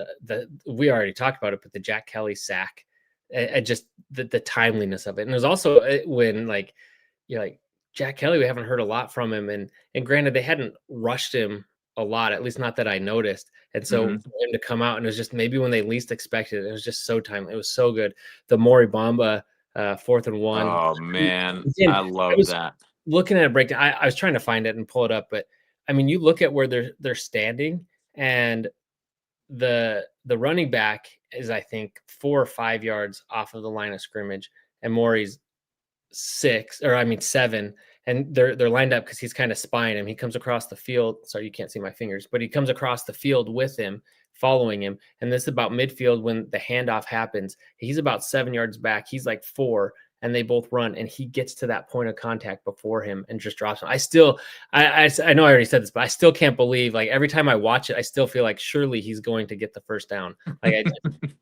we already talked about it, but the Jack Kelly sack, and just the timeliness of it. And there's also when like you're like Jack Kelly, we haven't heard a lot from him, and granted they hadn't rushed him a lot, at least not that I noticed. And so Mhm. for him to come out and it was just maybe when they least expected it, it was just so timely. It was so good. The Maury Bamba 4th and 1. Oh man, Again, I I love was that. looking at a breakdown. I was trying to find it and pull it up, but I mean, you look at where they're standing, and the running back is I think 4 or 5 yards off of the line of scrimmage, and Maury's 7, and they're lined up because he's kind of spying him. He comes across the field. Sorry, you can't see my fingers, but he comes across the field with him, following him. And this is about midfield when the handoff happens. He's about 7 yards back. He's like 4, and they both run, and he gets to that point of contact before him and just drops him. I know I already said this, but I still can't believe, like, every time I watch it, I still feel like surely he's going to get the first down. Like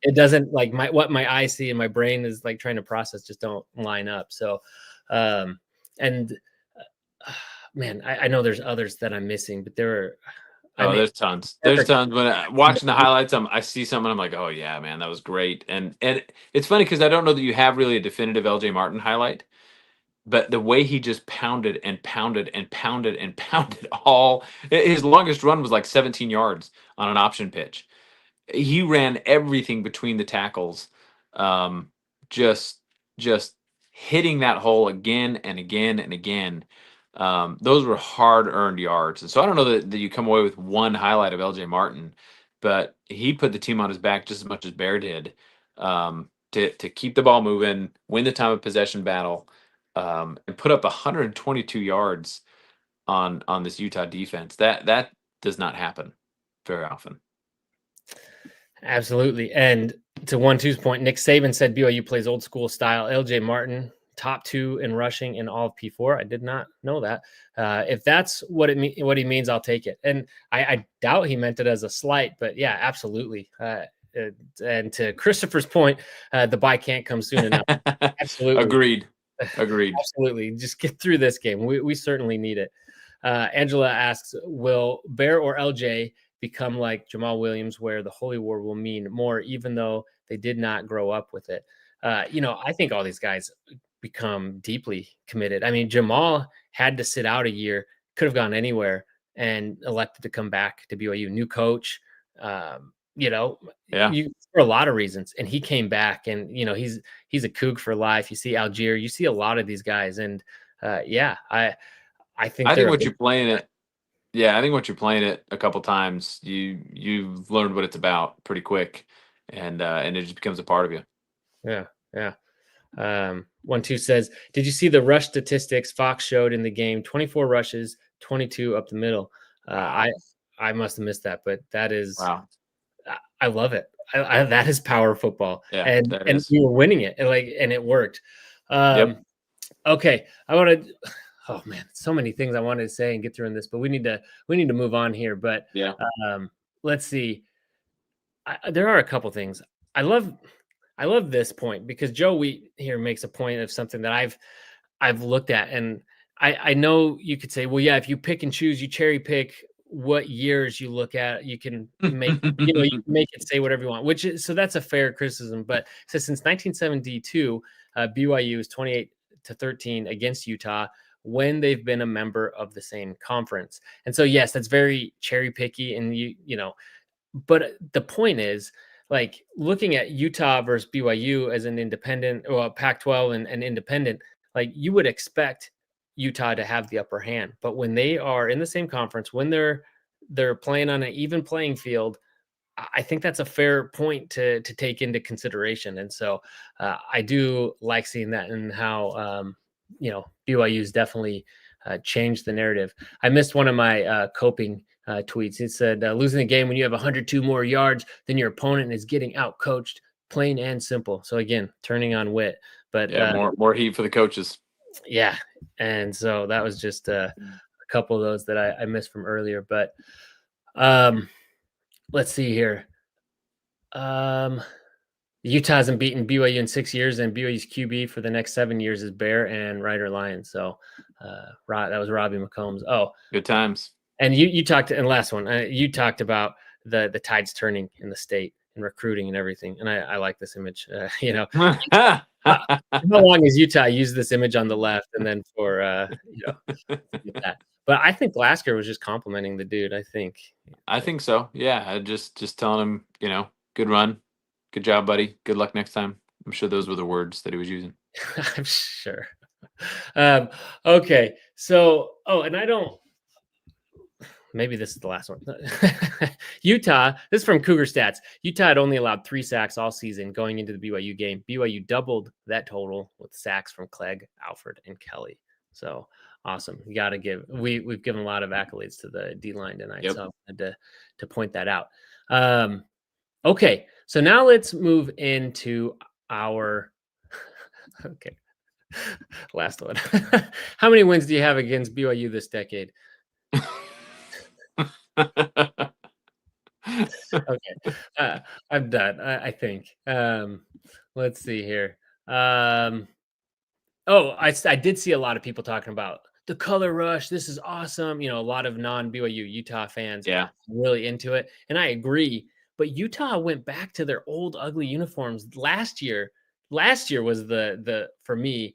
it doesn't, like, what my eyes see and my brain is like trying to process just don't line up. So and man, I know there's others that I'm missing, but there are, I Oh, mean, there's tons. There's tons. When watching the highlights, I see something. I'm like, oh yeah, man, that was great. And it's funny because I don't know that you have really a definitive LJ Martin highlight, but the way he just pounded and pounded and pounded and pounded all his longest run was like 17 yards on an option pitch. He ran everything between the tackles, um, just just hitting that hole again and again and again. Those were hard earned yards, and so I don't know that you come away with one highlight of LJ Martin, but he put the team on his back just as much as Bear did, to keep the ball moving, win the time of possession battle, and put up 122 yards on this Utah defense. That does not happen very often. absolutely. And to 1-2's point, Nick Saban said BYU plays old school style. LJ Martin, top 2 in rushing in all of P4. I did not know that. If that's what what he means, I'll take it. And I doubt he meant it as a slight, but yeah, absolutely. And to Christopher's point, the bye can't come soon enough. Absolutely. Agreed. Agreed. Absolutely. Just get through this game. We certainly need it. Angela asks, will Bear or LJ become like Jamal Williams, where the Holy War will mean more, even though they did not grow up with it? I think all these guys become deeply committed. I mean, Jamal had to sit out a year, could have gone anywhere, and elected to come back to BYU. New coach, Yeah. for a lot of reasons. And he came back, and he's a Coug for life. You see Algier, you see a lot of these guys, and I think I think they're what you're playing it. Yeah, I think once you're playing it a couple times, you've learned what it's about pretty quick, and it just becomes a part of you. yeah, yeah. 1-2 says, did you see the rush statistics Fox showed in the game? 24 rushes, 22 up the middle. Wow. I must have missed that, but that is, Wow. I love it. That is power football, Yeah, and that and is. we were winning it, and it worked. Yep. Okay, I want to. Oh man, so many things I wanted to say and get through in this, but we need to move on here. But Yeah. let's see. There are a couple things I love. I love this point because Joe Wheat here makes a point of something that I've looked at, and I know you could say, well, yeah, if you pick and choose, you cherry pick what years you look at, you can make you can make it say whatever you want, which is, so that's a fair criticism. But so since 1972, BYU is 28-13 against Utah when they've been a member of the same conference, and so yes, that's very cherry picky, and but the point is, like, looking at Utah versus BYU as an independent, or Pac-12 and independent, like, you would expect Utah to have the upper hand. But when they are in the same conference, when they're playing on an even playing field, I think that's a fair point to take into consideration. And so I do like seeing that, and how BYU's definitely changed the narrative. I missed one of my coping tweets. It said, losing the game when you have 102 more yards than your opponent is getting out coached, plain and simple. So again, turning on wit. But Yeah, more heat for the coaches. yeah, and so that was just a couple of those that I missed from earlier. But let's see here. Utah hasn't beaten BYU in 6 years, and BYU's QB for the next 7 years is Bear and Ryder Lions. So that was Robbie McCombs. Oh, Good times. And you talked, and last one, you talked about the tides turning in the state and recruiting and everything. And I like this image. How long has Utah used this image on the left, and then for that? But I think Lasker was just complimenting the dude. I think. I think so. Yeah, just telling him, good run, good job, buddy. Good luck next time. I'm sure those were the words that he was using. I'm sure. Okay, so and I don't. Maybe this is the last one. Utah, this is from Cougar Stats. Utah had only allowed 3 sacks all season going into the BYU game. BYU doubled that total with sacks from Clegg, Alford, and Kelly. So awesome. You got to we've given a lot of accolades to the D-line tonight. Yep. So I had to point that out. Okay, so now let's move into our okay. Last one. How many wins do you have against BYU this decade? Okay, I'm done. I think. Let's see here. I did see a lot of people talking about the color rush. This is awesome. A lot of non-BYU Utah fans, really into it, and I agree. But Utah went back to their old ugly uniforms last year. Last year was the for me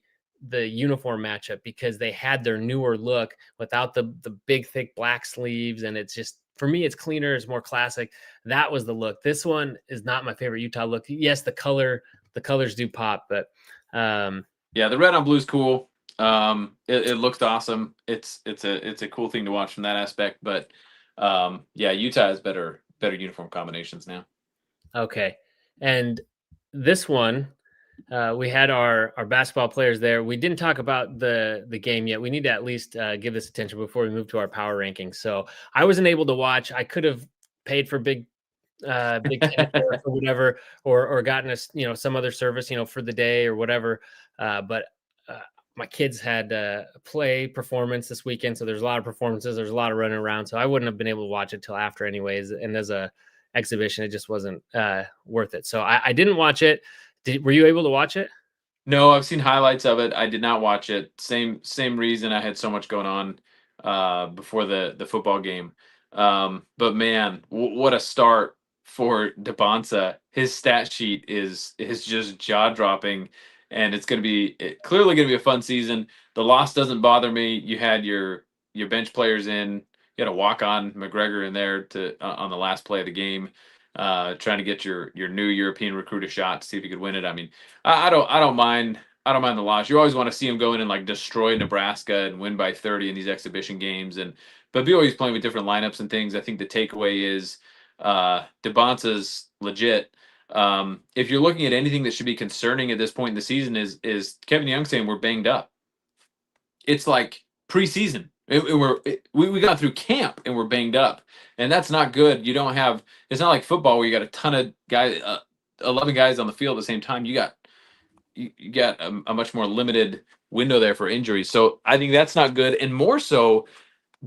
the uniform matchup because they had their newer look without the big thick black sleeves, and it's just, for me, it's cleaner, it's more classic. That was the look. This one is not my favorite Utah look. Yes, the colors do pop, but yeah, the red on blue is cool. It looked awesome. It's a cool thing to watch from that aspect, but Utah has better uniform combinations now. Okay, and this one, we had our basketball players there. We didn't talk about the game yet. We need to at least give this attention before we move to our power rankings. So I wasn't able to watch. I could have paid for Big Ten or whatever, or gotten us some other service for the day or whatever. But my kids had play performance this weekend, so there's a lot of performances. There's a lot of running around, so I wouldn't have been able to watch it till after, anyways. And as a exhibition, it just wasn't worth it. So I didn't watch it. Were you able to watch it? No, I've seen highlights of it. I did not watch it. Same reason. I had so much going on before the football game. But man, what a start for DeBonsa. His stat sheet is just jaw dropping, and it's clearly going to be a fun season. The loss doesn't bother me. You had your bench players in. You had a walk on McGregor in there on the last play of the game. Trying to get your new European recruit a shot to see if he could win it. I mean, I don't mind the loss. You always want to see him go in and like destroy Nebraska and win by 30 in these exhibition games. But BYU's playing with different lineups and things. I think the takeaway is DeBonsa's legit. If you're looking at anything that should be concerning at this point in the season, is Kevin Young saying we're banged up. It's like preseason. We got through camp and we're banged up, and that's not good. It's not like football where you got a ton of guys, 11 guys on the field at the same time. You got a much more limited window there for injuries. So I think that's not good, and more so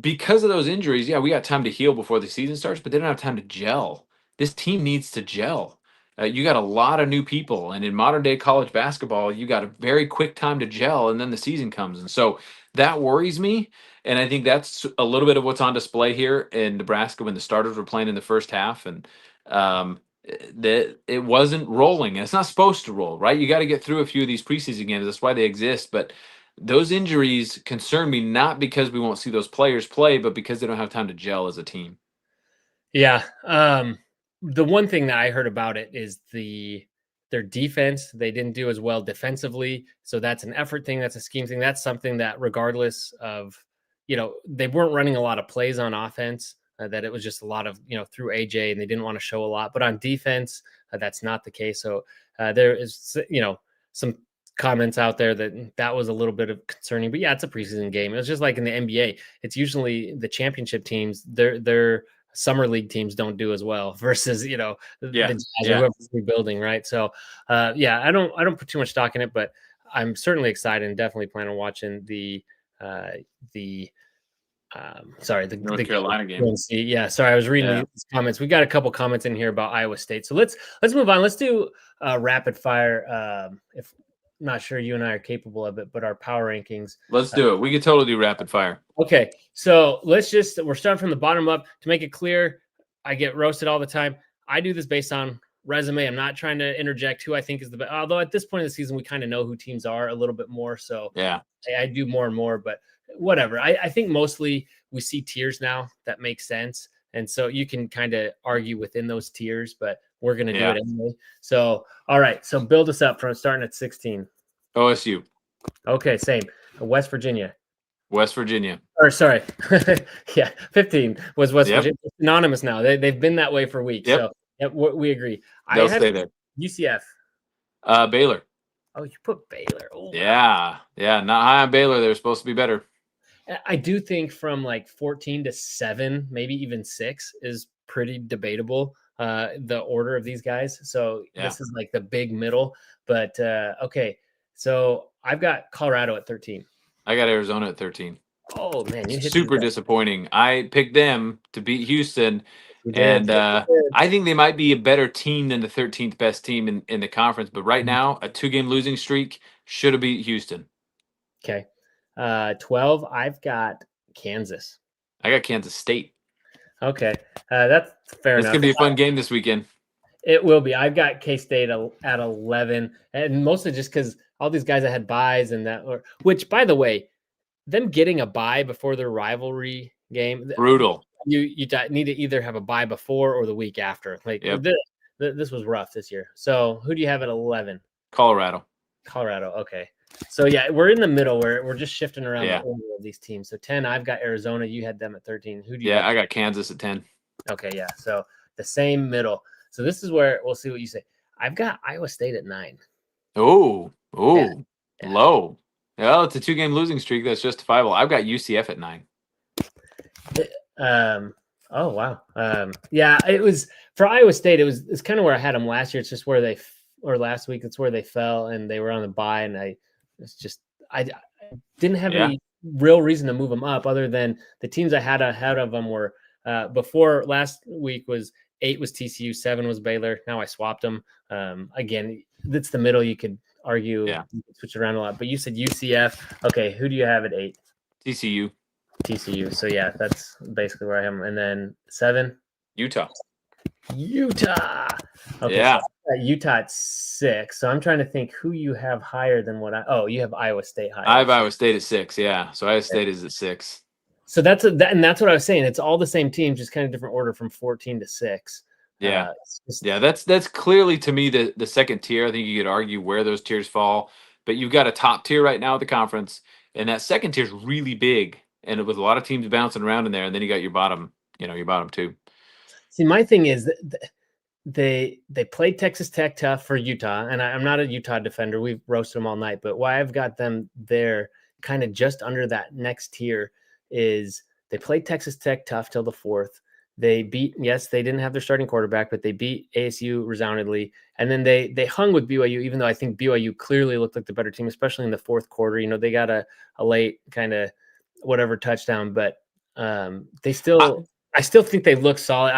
because of those injuries. Yeah, we got time to heal before the season starts, but they don't have time to gel. This team needs to gel. You got a lot of new people, and in modern day college basketball, you got a very quick time to gel, and then the season comes, and so that worries me. And I think that's a little bit of what's on display here in Nebraska when the starters were playing in the first half, and it wasn't rolling, and it's not supposed to roll, right? You got to get through a few of these preseason games. That's why they exist. But those injuries concern me, not because we won't see those players play, but because they don't have time to gel as a team. Yeah. The one thing that I heard about it is their defense. They didn't do as well defensively. So that's an effort thing. That's a scheme thing. That's something that regardless of, they weren't running a lot of plays on offense, that it was just a lot of, through AJ, and they didn't want to show a lot. But on defense, that's not the case. So there is, some comments out there that was a little bit of concerning. But yeah, it's a preseason game. It's just like in the NBA. It's usually the championship teams, they're summer league teams don't do as well versus the whoever's rebuilding, right? So I don't put too much stock in it, but I'm certainly excited and definitely plan on watching the North Carolina game. Yeah, sorry, I was reading these comments. We got a couple comments in here about Iowa State, so let's move on. Let's do rapid fire. If not sure you and I are capable of it, but our power rankings. Let's do it. We could totally do rapid fire. Okay, so we're starting from the bottom up to make it clear. I get roasted all the time. I do this based on resume. I'm not trying to interject who I think is the best. Although at this point in the season, we kind of know who teams are a little bit more. So yeah, I do more and more, but whatever. I think mostly we see tiers now that make sense. And so you can kind of argue within those tiers, but we're going to do it anyway. So, all right. So build us up from starting at 16. OSU. Okay. Same. West Virginia. West Virginia. Or sorry. Yeah. 15 was West Virginia. It's anonymous now. They've been that way for weeks. Yep. So we agree. They'll stay there. UCF. Baylor. Oh, you put Baylor. Oh, yeah. Wow. Yeah. Not high on Baylor. They're supposed to be better. I do think from like 14 to 7, maybe even 6 is pretty debatable, the order of these guys. So this is like the big middle. But okay, so I've got Colorado at 13. I got Arizona at 13. Oh, man. You hit super disappointing. I picked them to beat Houston. And I think they might be a better team than the 13th best team in the conference. But right now, a 2-game losing streak should have beat Houston. Okay. 12, I've got Kansas. I got Kansas State. Okay. That's fair enough. It's going to be a fun game this weekend. It will be. I've got K-State at 11, and mostly just because all these guys that had buys and that, which, by the way, them getting a bye before their rivalry game, brutal. You need to either have a bye before or the week after. Like this was rough this year. So who do you have at 11? Colorado. Okay. So yeah, we're in the middle where we're just shifting around the order of these teams. So 10, I've got Arizona. You had them at 13. Who do you? I got Kansas at 10. Okay, yeah. So the same middle. So this is where we'll see what you say. I've got Iowa State at 9. Low. Well, it's a 2-game losing streak. That's justifiable. I've got UCF at 9. Oh wow. Yeah, it was for Iowa State. It's kind of where I had them last year. It's just where last week. It's where they fell and they were on the bye, and I didn't have any real reason to move them up other than the teams I had ahead of them were before last week was 8 was TCU, 7 was Baylor. Now I swapped them. Again, it's the middle. You could argue, you could switch it around a lot, but you said UCF. Okay, who do you have at 8? TCU. So yeah, that's basically where I am. And then 7, Utah. Okay, yeah. So Utah at 6. So I'm trying to think who you have higher than what you have Iowa State higher. I have Iowa State at 6. Yeah, so Iowa State is at 6. So that's what I was saying. It's all the same teams, just kind of different order from 14 to 6. Yeah, that's clearly to me the second tier. I think you could argue where those tiers fall, but you've got a top tier right now at the conference, and that second tier is really big, and with a lot of teams bouncing around in there, and then you got your bottom, your bottom 2. See, my thing is that they played Texas Tech tough for Utah, and I'm not a Utah defender. We've roasted them all night, but why I've got them there kind of just under that next tier is they played Texas Tech tough till the 4th. They beat, they didn't have their starting quarterback, but they beat ASU resoundingly. And then they hung with BYU, even though I think BYU clearly looked like the better team, especially in the 4th quarter. They got a late kind of whatever touchdown, but they still I still think they look solid.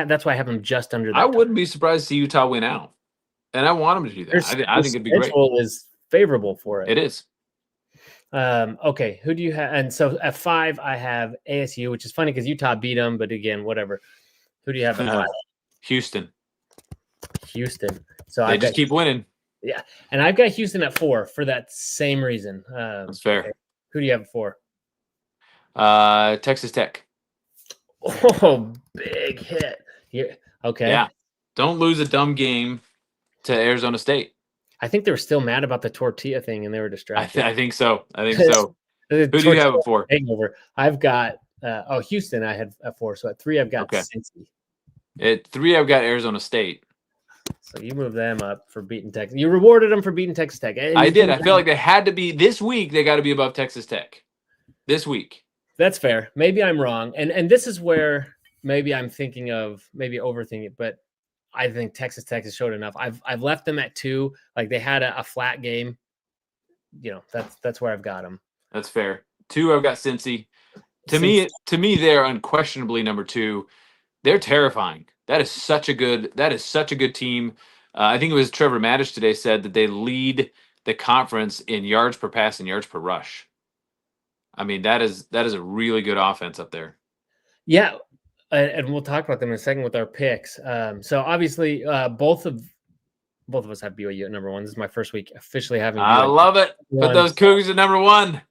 That's why I have them just under that. I wouldn't be surprised to see Utah win out. And I want them to do that. I think it'd be great. Schedule is favorable for it. It is. Okay, who do you have? And so at 5, I have ASU, which is funny because Utah beat them, but again, whatever. Who do you have at 5? Houston. So they just keep winning. Yeah, and I've got Houston at 4 for that same reason. That's fair. Okay. Who do you have at 4? Texas Tech. Oh, big hit. Yeah. Okay. Yeah. Don't lose a dumb game to Arizona State. I think they were still mad about the tortilla thing, and they were distracted. I think so. Who do you have at 4? Hangover. I've got Houston. I had at 4. So at 3, I've got Cincy. At 3, I've got Arizona State. So you moved them up for beating Texas. You rewarded them for beating Texas Tech. I did. I feel like they had to be this week. They got to be above Texas Tech. This week. That's fair. Maybe I'm wrong, and this is where maybe I'm thinking of maybe overthinking it, but I think Texas Tech has showed enough. I've left them at 2. Like they had a flat game. That's where I've got them. That's fair. 2, I've got Cincy. To me, they're unquestionably number 2. They're terrifying. That is such a good team. I think it was Trevor Madish today said that they lead the conference in yards per pass and yards per rush. I mean, that is a really good offense up there. Yeah, and we'll talk about them in a second with our picks. So obviously, both of us have BYU at number one. This is my first week officially having BYU. I love it. Put those Cougars at number one.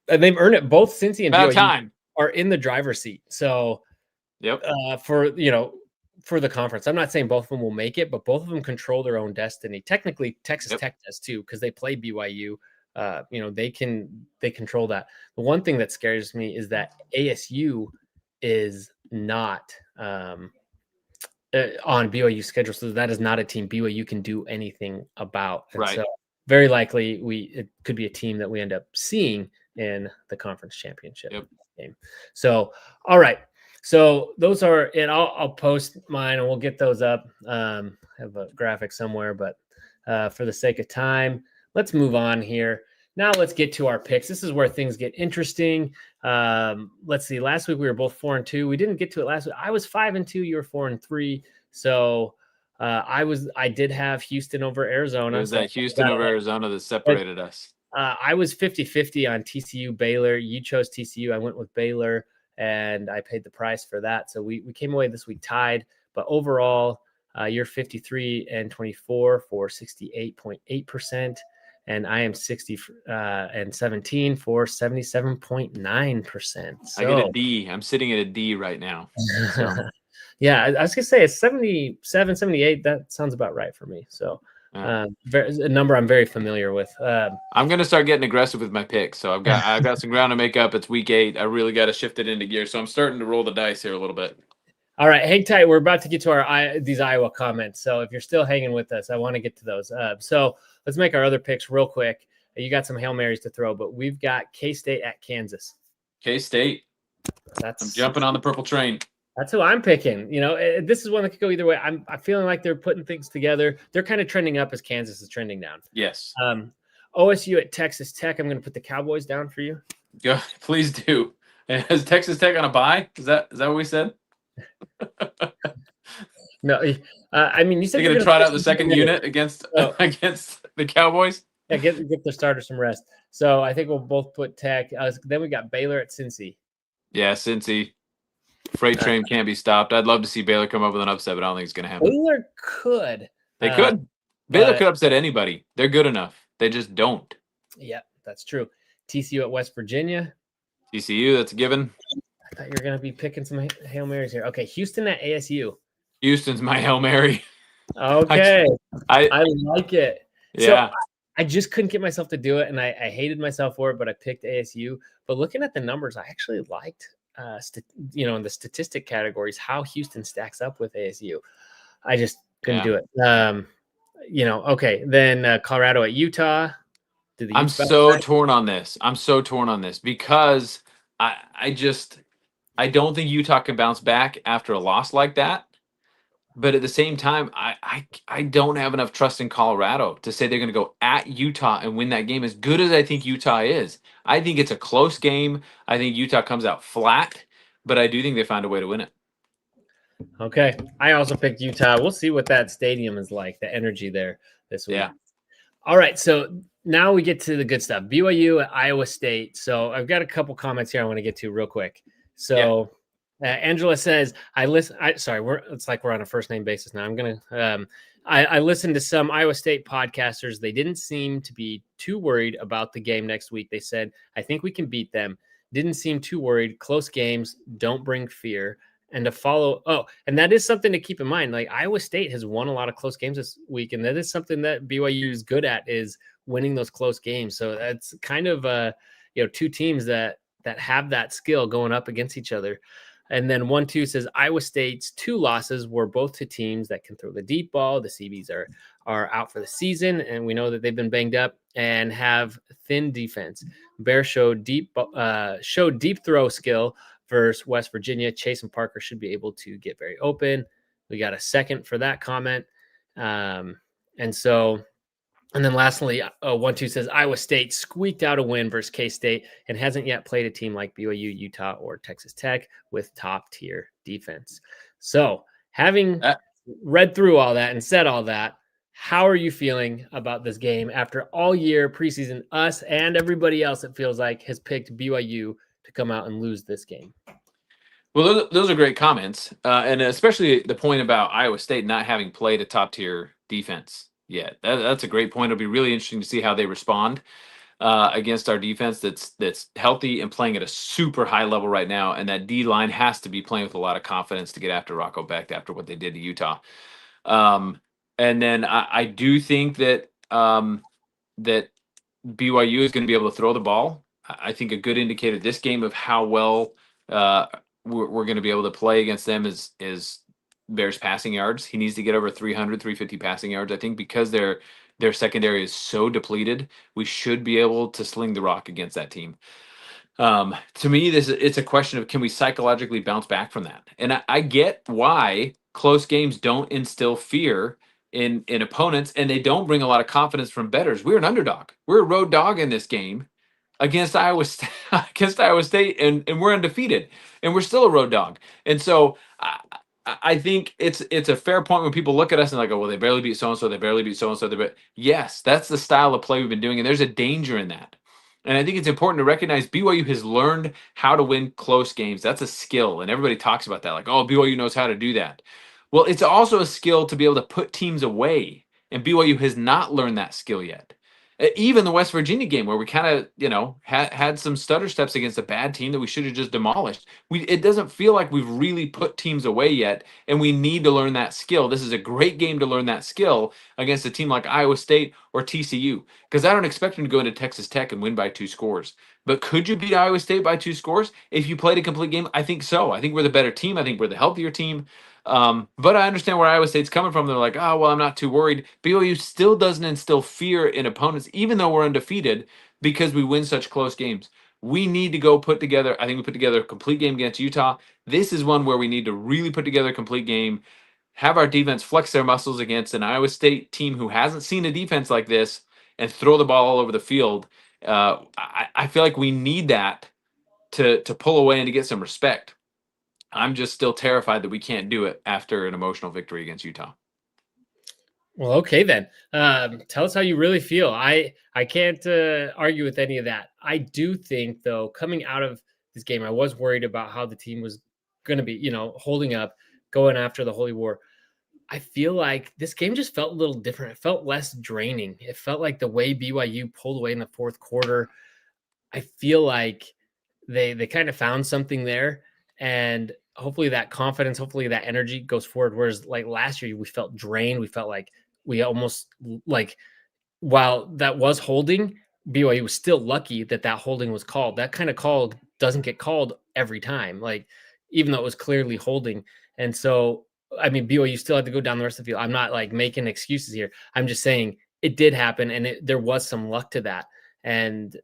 And they've earned it. Both Cincy and About BYU time. are in the driver's seat. So, for the conference, I'm not saying both of them will make it, but both of them control their own destiny. Technically, Texas Tech does too, because they play BYU. They control that. The one thing that scares me is that ASU is not on BYU's schedule, so that is not a team BYU can do anything about. And so very likely it could be a team that we end up seeing in the conference championship game. So, all right. So those are it. I'll post mine and we'll get those up. Have a graphic somewhere, but for the sake of time, let's move on here. Now let's get to our picks. This is where things get interesting. Let's see. Last week we were both 4-2. We didn't get to it last week. I was 5-2. You were 4-3. So I did have Houston over Arizona. It was that Houston over Arizona that separated us. I was 50-50 on TCU Baylor. You chose TCU. I went with Baylor, and I paid the price for that. So we came away this week tied. But overall, you're 53-24 for 68.8%. And I am 60-17 for 77.9%. So, I get a D. I'm sitting at a D right now. So. Yeah, I was gonna say it's 77, 78. That sounds about right for me. So, a number I'm very familiar with. I'm gonna start getting aggressive with my picks. So I've got some ground to make up. It's week 8. I really got to shift it into gear. So I'm starting to roll the dice here a little bit. All right, hang tight. We're about to get to these Iowa comments. So if you're still hanging with us, I want to get to those. So let's make our other picks real quick. You got some Hail Marys to throw, but we've got K-State at Kansas. K-State. I'm jumping on the purple train. That's who I'm picking. This is one that could go either way. I'm feeling like they're putting things together. They're kind of trending up as Kansas is trending down. Yes. OSU at Texas Tech. I'm going to put the Cowboys down for you. Yeah, please do. Is Texas Tech on a bye? Is that what we said? No, I mean, you said you're going to trot out the second unit against the Cowboys. Yeah, get the starter some rest. So I think we'll both put Tech. Then we got Baylor at Cincy. Yeah, Cincy. Freight train can't be stopped. I'd love to see Baylor come up with an upset, but I don't think it's going to happen. Baylor could. They could. Baylor could upset anybody. They're good enough. They just don't. Yeah, that's true. TCU at West Virginia. TCU, that's a given. I thought you were going to be picking some Hail Marys here. Okay, Houston at ASU. Houston's my Hail Mary. Okay. I like it. Yeah. So I just couldn't get myself to do it, and I hated myself for it, but I picked ASU. But looking at the numbers, I actually liked, in the statistic categories, how Houston stacks up with ASU. I just couldn't do it. Okay. Then Colorado at Utah. I'm so torn on this. Because I don't think Utah can bounce back after a loss like that. But at the same time, I don't have enough trust in Colorado to say they're going to go at Utah and win that game as good as I think Utah is. I think it's a close game. I think Utah comes out flat, but I do think they find a way to win it. Okay. I also picked Utah. We'll see what that stadium is like, the energy there this week. Yeah. All right. So now we get to the good stuff. BYU at Iowa State. So I've got a couple comments here I want to get to real quick. So Angela says, it's like we're on a first name basis now. I listened to some Iowa State podcasters. They didn't seem to be too worried about the game next week. They said, I think we can beat them. Didn't seem too worried. Close games don't bring fear. And to follow, and that is something to keep in mind. Like Iowa State has won a lot of close games this week, and that is something that BYU is good at, is winning those close games. So that's kind of two teams that have that skill going up against each other. And then 1-2 says Iowa State's 2 losses were both to teams that can throw the deep ball. The CBs are out for the season, and we know that they've been banged up and have thin defense. Bear showed deep throw skill versus West Virginia. Chase and Parker should be able to get very open. We got a second for that comment. And then lastly, 1-2 says Iowa State squeaked out a win versus K-State and hasn't yet played a team like BYU, Utah, or Texas Tech with top-tier defense. So having read through all that and said all that, How are you feeling about this game after all year preseason? Us and everybody else, it feels like, has picked BYU to come out and lose this game. Well, those are great comments, and especially the point about Iowa State not having played a top tier defense yet. That's a great point. It'll be really interesting to see how they respond against our defense that's healthy and playing at a super high level right now. And that D line has to be playing with a lot of confidence to get after Rocco Becht after what they did to Utah. And then I do think that that BYU is going to be able to throw the ball. I think a good indicator this game of how well uh, we're going to be able to play against them is Bears passing yards. He needs to get over 300, 350 passing yards. I think because their secondary is so depleted, we should be able to sling the rock against that team. To me, it's a question of can we psychologically bounce back from that? And I get why close games don't instill fear in opponents, and they don't bring a lot of confidence from bettors. We're an underdog. We're a road dog in this game against Iowa State, against Iowa State, and we're undefeated, and we're still a road dog. And so I think it's a fair point when people look at us and like, oh, well, they barely beat so and so, they barely beat so and so. Yes, that's the style of play we've been doing, and there's a danger in that. And I think it's important to recognize BYU has learned how to win close games. That's a skill, and everybody talks about that, like, oh, BYU knows how to do that. Well, it's also a skill to be able to put teams away, and BYU has not learned that skill yet. Even the West Virginia game, where we kind of, had some stutter steps against a bad team that we should have just demolished. It doesn't feel like we've really put teams away yet, and we need to learn that skill. This is a great game to learn that skill against a team like Iowa State or TCU, because I don't expect them to go into Texas Tech and win by 2 scores. But could you beat Iowa State by 2 scores if you played a complete game? I think so. I think we're the better team. I think we're the healthier team. But I understand where Iowa State's coming from. They're like, oh, well, I'm not too worried. BYU still doesn't instill fear in opponents, even though we're undefeated, because we win such close games. We need to go put together, I think we put together a complete game against Utah. This is one where we need to really put together a complete game, have our defense flex their muscles against an Iowa State team who hasn't seen a defense like this, and throw the ball all over the field. I feel like we need that to pull away and to get some respect. I'm just still terrified that we can't do it after an emotional victory against Utah. Well, okay then. Tell us how you really feel. I can't argue with any of that. I do think, though, coming out of this game, I was worried about how the team was going to be, holding up, going after the Holy War. I feel like this game just felt a little different. It felt less draining. It felt like the way BYU pulled away in the fourth quarter. I feel like they kind of found something there, and hopefully that confidence, hopefully that energy goes forward. Whereas like last year, we felt drained. We felt like we almost like while that was holding, BYU was still lucky that holding was called. That kind of call doesn't get called every time, like even though it was clearly holding. And so, I mean, BYU still had to go down the rest of the field. I'm not like making excuses here. I'm just saying it did happen, and there was some luck to that. And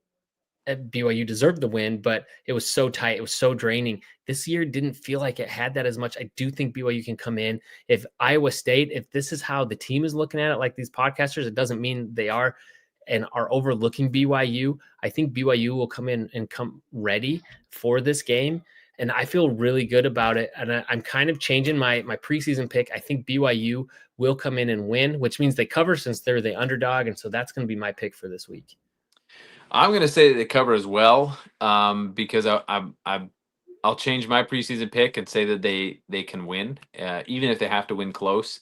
BYU deserved the win, but it was so tight. It was so draining. This year didn't feel like it had that as much. I do think BYU can come in. If Iowa State, if this is how the team is looking at it, like these podcasters, it doesn't mean they are and are overlooking BYU. I think BYU will come in and come ready for this game. And I feel really good about it. And I'm kind of changing my preseason pick. I think BYU will come in and win, which means they cover since they're the underdog. And so that's going to be my pick for this week. I'm going to say that they cover as well, because I'll change my preseason pick and say that they can win, even if they have to win close.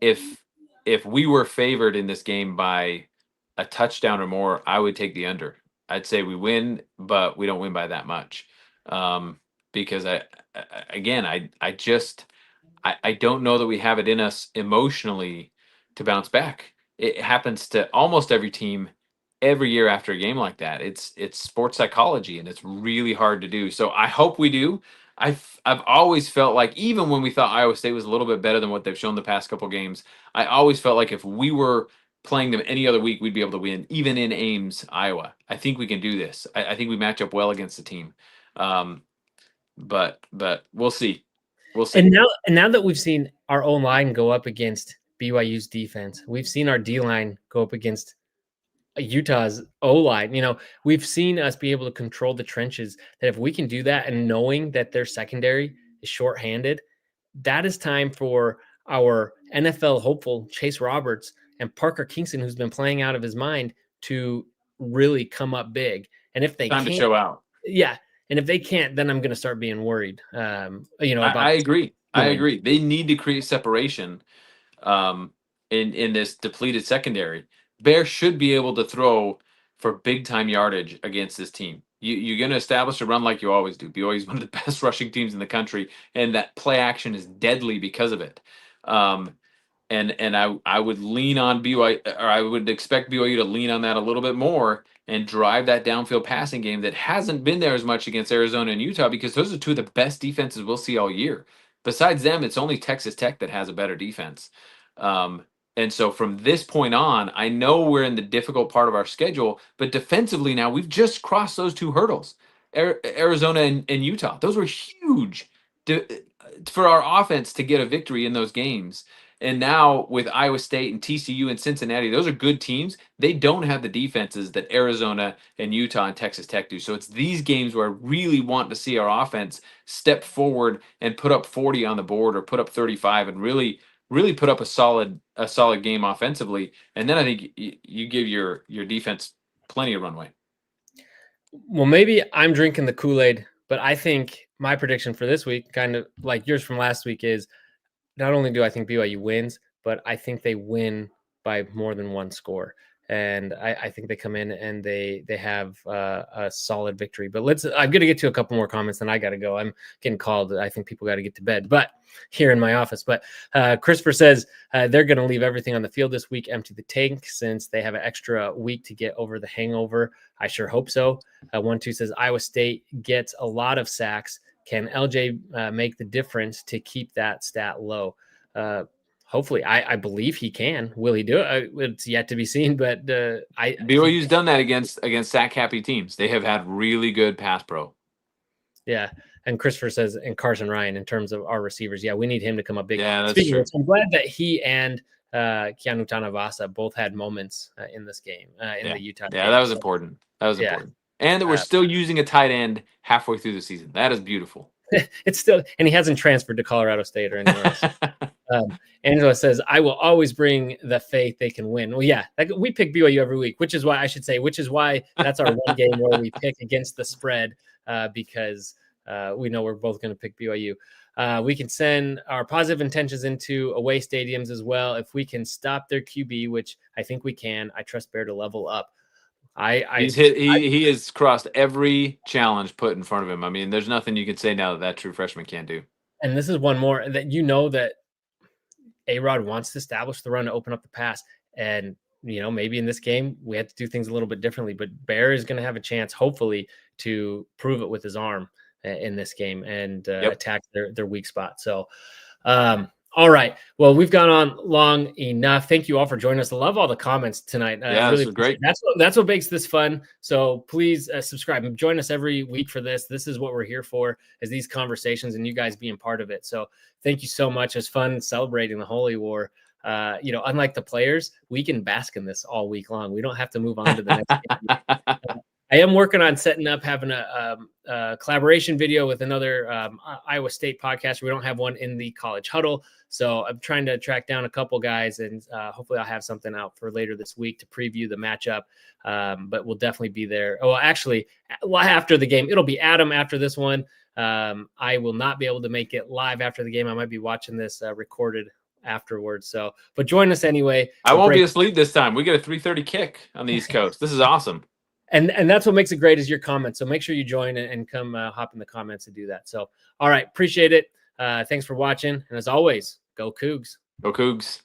If we were favored in this game by a touchdown or more, I would take the under. I'd say we win, but we don't win by that much, because I don't know that we have it in us emotionally to bounce back. It happens to almost every team every year after a game like that. It's sports psychology, and it's really hard to do. So I hope we do. I've always felt like, even when we thought Iowa State was a little bit better than what they've shown the past couple games, I always felt like if we were playing them any other week, we'd be able to win, even in Ames, Iowa. I think we can do this. I think we match up well against the team. But we'll see. We'll see. And now that we've seen our own line go up against BYU's defense, we've seen our D line go up against Utah's O line. We've seen us be able to control the trenches. That if we can do that, and knowing that their secondary is shorthanded, that is time for our NFL hopeful Chase Roberts and Parker Kingston, who's been playing out of his mind, to really come up big. And if they Time to can't, show out. yeah. And if they can't, then I'm going to start being worried, about. I agree. I Going. agree. They need to create separation in this depleted secondary. Bear should be able to throw for big time yardage against this team. You're going to establish a run like you always do. BYU is one of the best rushing teams in the country, and that play action is deadly because of it. And I would lean on BYU, or I would expect BYU to lean on that a little bit more and drive that downfield passing game that hasn't been there as much against Arizona and Utah, because those are two of the best defenses we'll see all year. Besides them, it's only Texas Tech that has a better defense. And so from this point on, I know we're in the difficult part of our schedule, but defensively now we've just crossed those two hurdles, Arizona and Utah. Those were huge for our offense to get a victory in those games. And now with Iowa State and TCU and Cincinnati, those are good teams. They don't have the defenses that Arizona and Utah and Texas Tech do. So it's these games where I really want to see our offense step forward and put up 40 on the board or put up 35 and really put up a solid game offensively. And then I think you give your defense plenty of runway. Well, maybe I'm drinking the Kool-Aid, but I think my prediction for this week, kind of like yours from last week, is not only do I think BYU wins, but I think they win by more than one score. And I think they come in and they have a solid victory. But I'm going to get to a couple more comments, then I got to go. I'm getting called. I think people got to get to bed, but here in my office. But Christopher says they're going to leave everything on the field this week, empty the tank, since they have an extra week to get over the hangover. I sure hope so. 1-2 says Iowa State gets a lot of sacks. Can LJ make the difference to keep that stat low? Hopefully, I believe he can. Will he do it? It's yet to be seen. But BYU's done that against sack happy teams. They have had really good pass pro. Yeah, and Christopher says, and Carson Ryan, in terms of our receivers, yeah, we need him to come up big. Yeah, that's Speaking true. of which, I'm glad that he and Keanu Tanavasa both had moments in this game the Utah game. Yeah, that was important. That was important. And that we're still using a tight end halfway through the season. That is beautiful. It's still, and he hasn't transferred to Colorado State or anywhere else. Angela says, I will always bring the faith they can win. Well, yeah, we pick BYU every week, which is why that's our one game where we pick against the spread because we know we're both going to pick BYU. We can send our positive intentions into away stadiums as well. If we can stop their QB, which I think we can, I trust Bear to level up. He has crossed every challenge put in front of him. I mean, there's nothing you can say now that true freshman can't do. And this is one more that that A-Rod wants to establish the run to open up the pass. And, maybe in this game we have to do things a little bit differently, but Bear is going to have a chance, hopefully, to prove it with his arm in this game and attack their weak spot. So, all right. Well, we've gone on long enough. Thank you all for joining us. I love all the comments tonight. Yeah, this was great. That's what makes this fun. So please subscribe and join us every week for this. This is what we're here for, is these conversations and you guys being part of it. So thank you so much. It's fun celebrating the Holy War. Unlike the players, we can bask in this all week long. We don't have to move on to the next game. I am working on having a collaboration video with another Iowa State podcast. We don't have one in the College Huddle. So I'm trying to track down a couple guys, and hopefully I'll have something out for later this week to preview the matchup. But we'll definitely be there. Oh, actually, after the game, it'll be Adam after this one. I will not be able to make it live after the game. I might be watching this recorded afterwards. So, but join us anyway. I won't be asleep this time. We get a 3:30 kick on the East Coast. This is awesome. And that's what makes it great, is your comments. So make sure you join and come hop in the comments to do that. So, all right. Appreciate it. Thanks for watching. And as always, go Cougs. Go Cougs.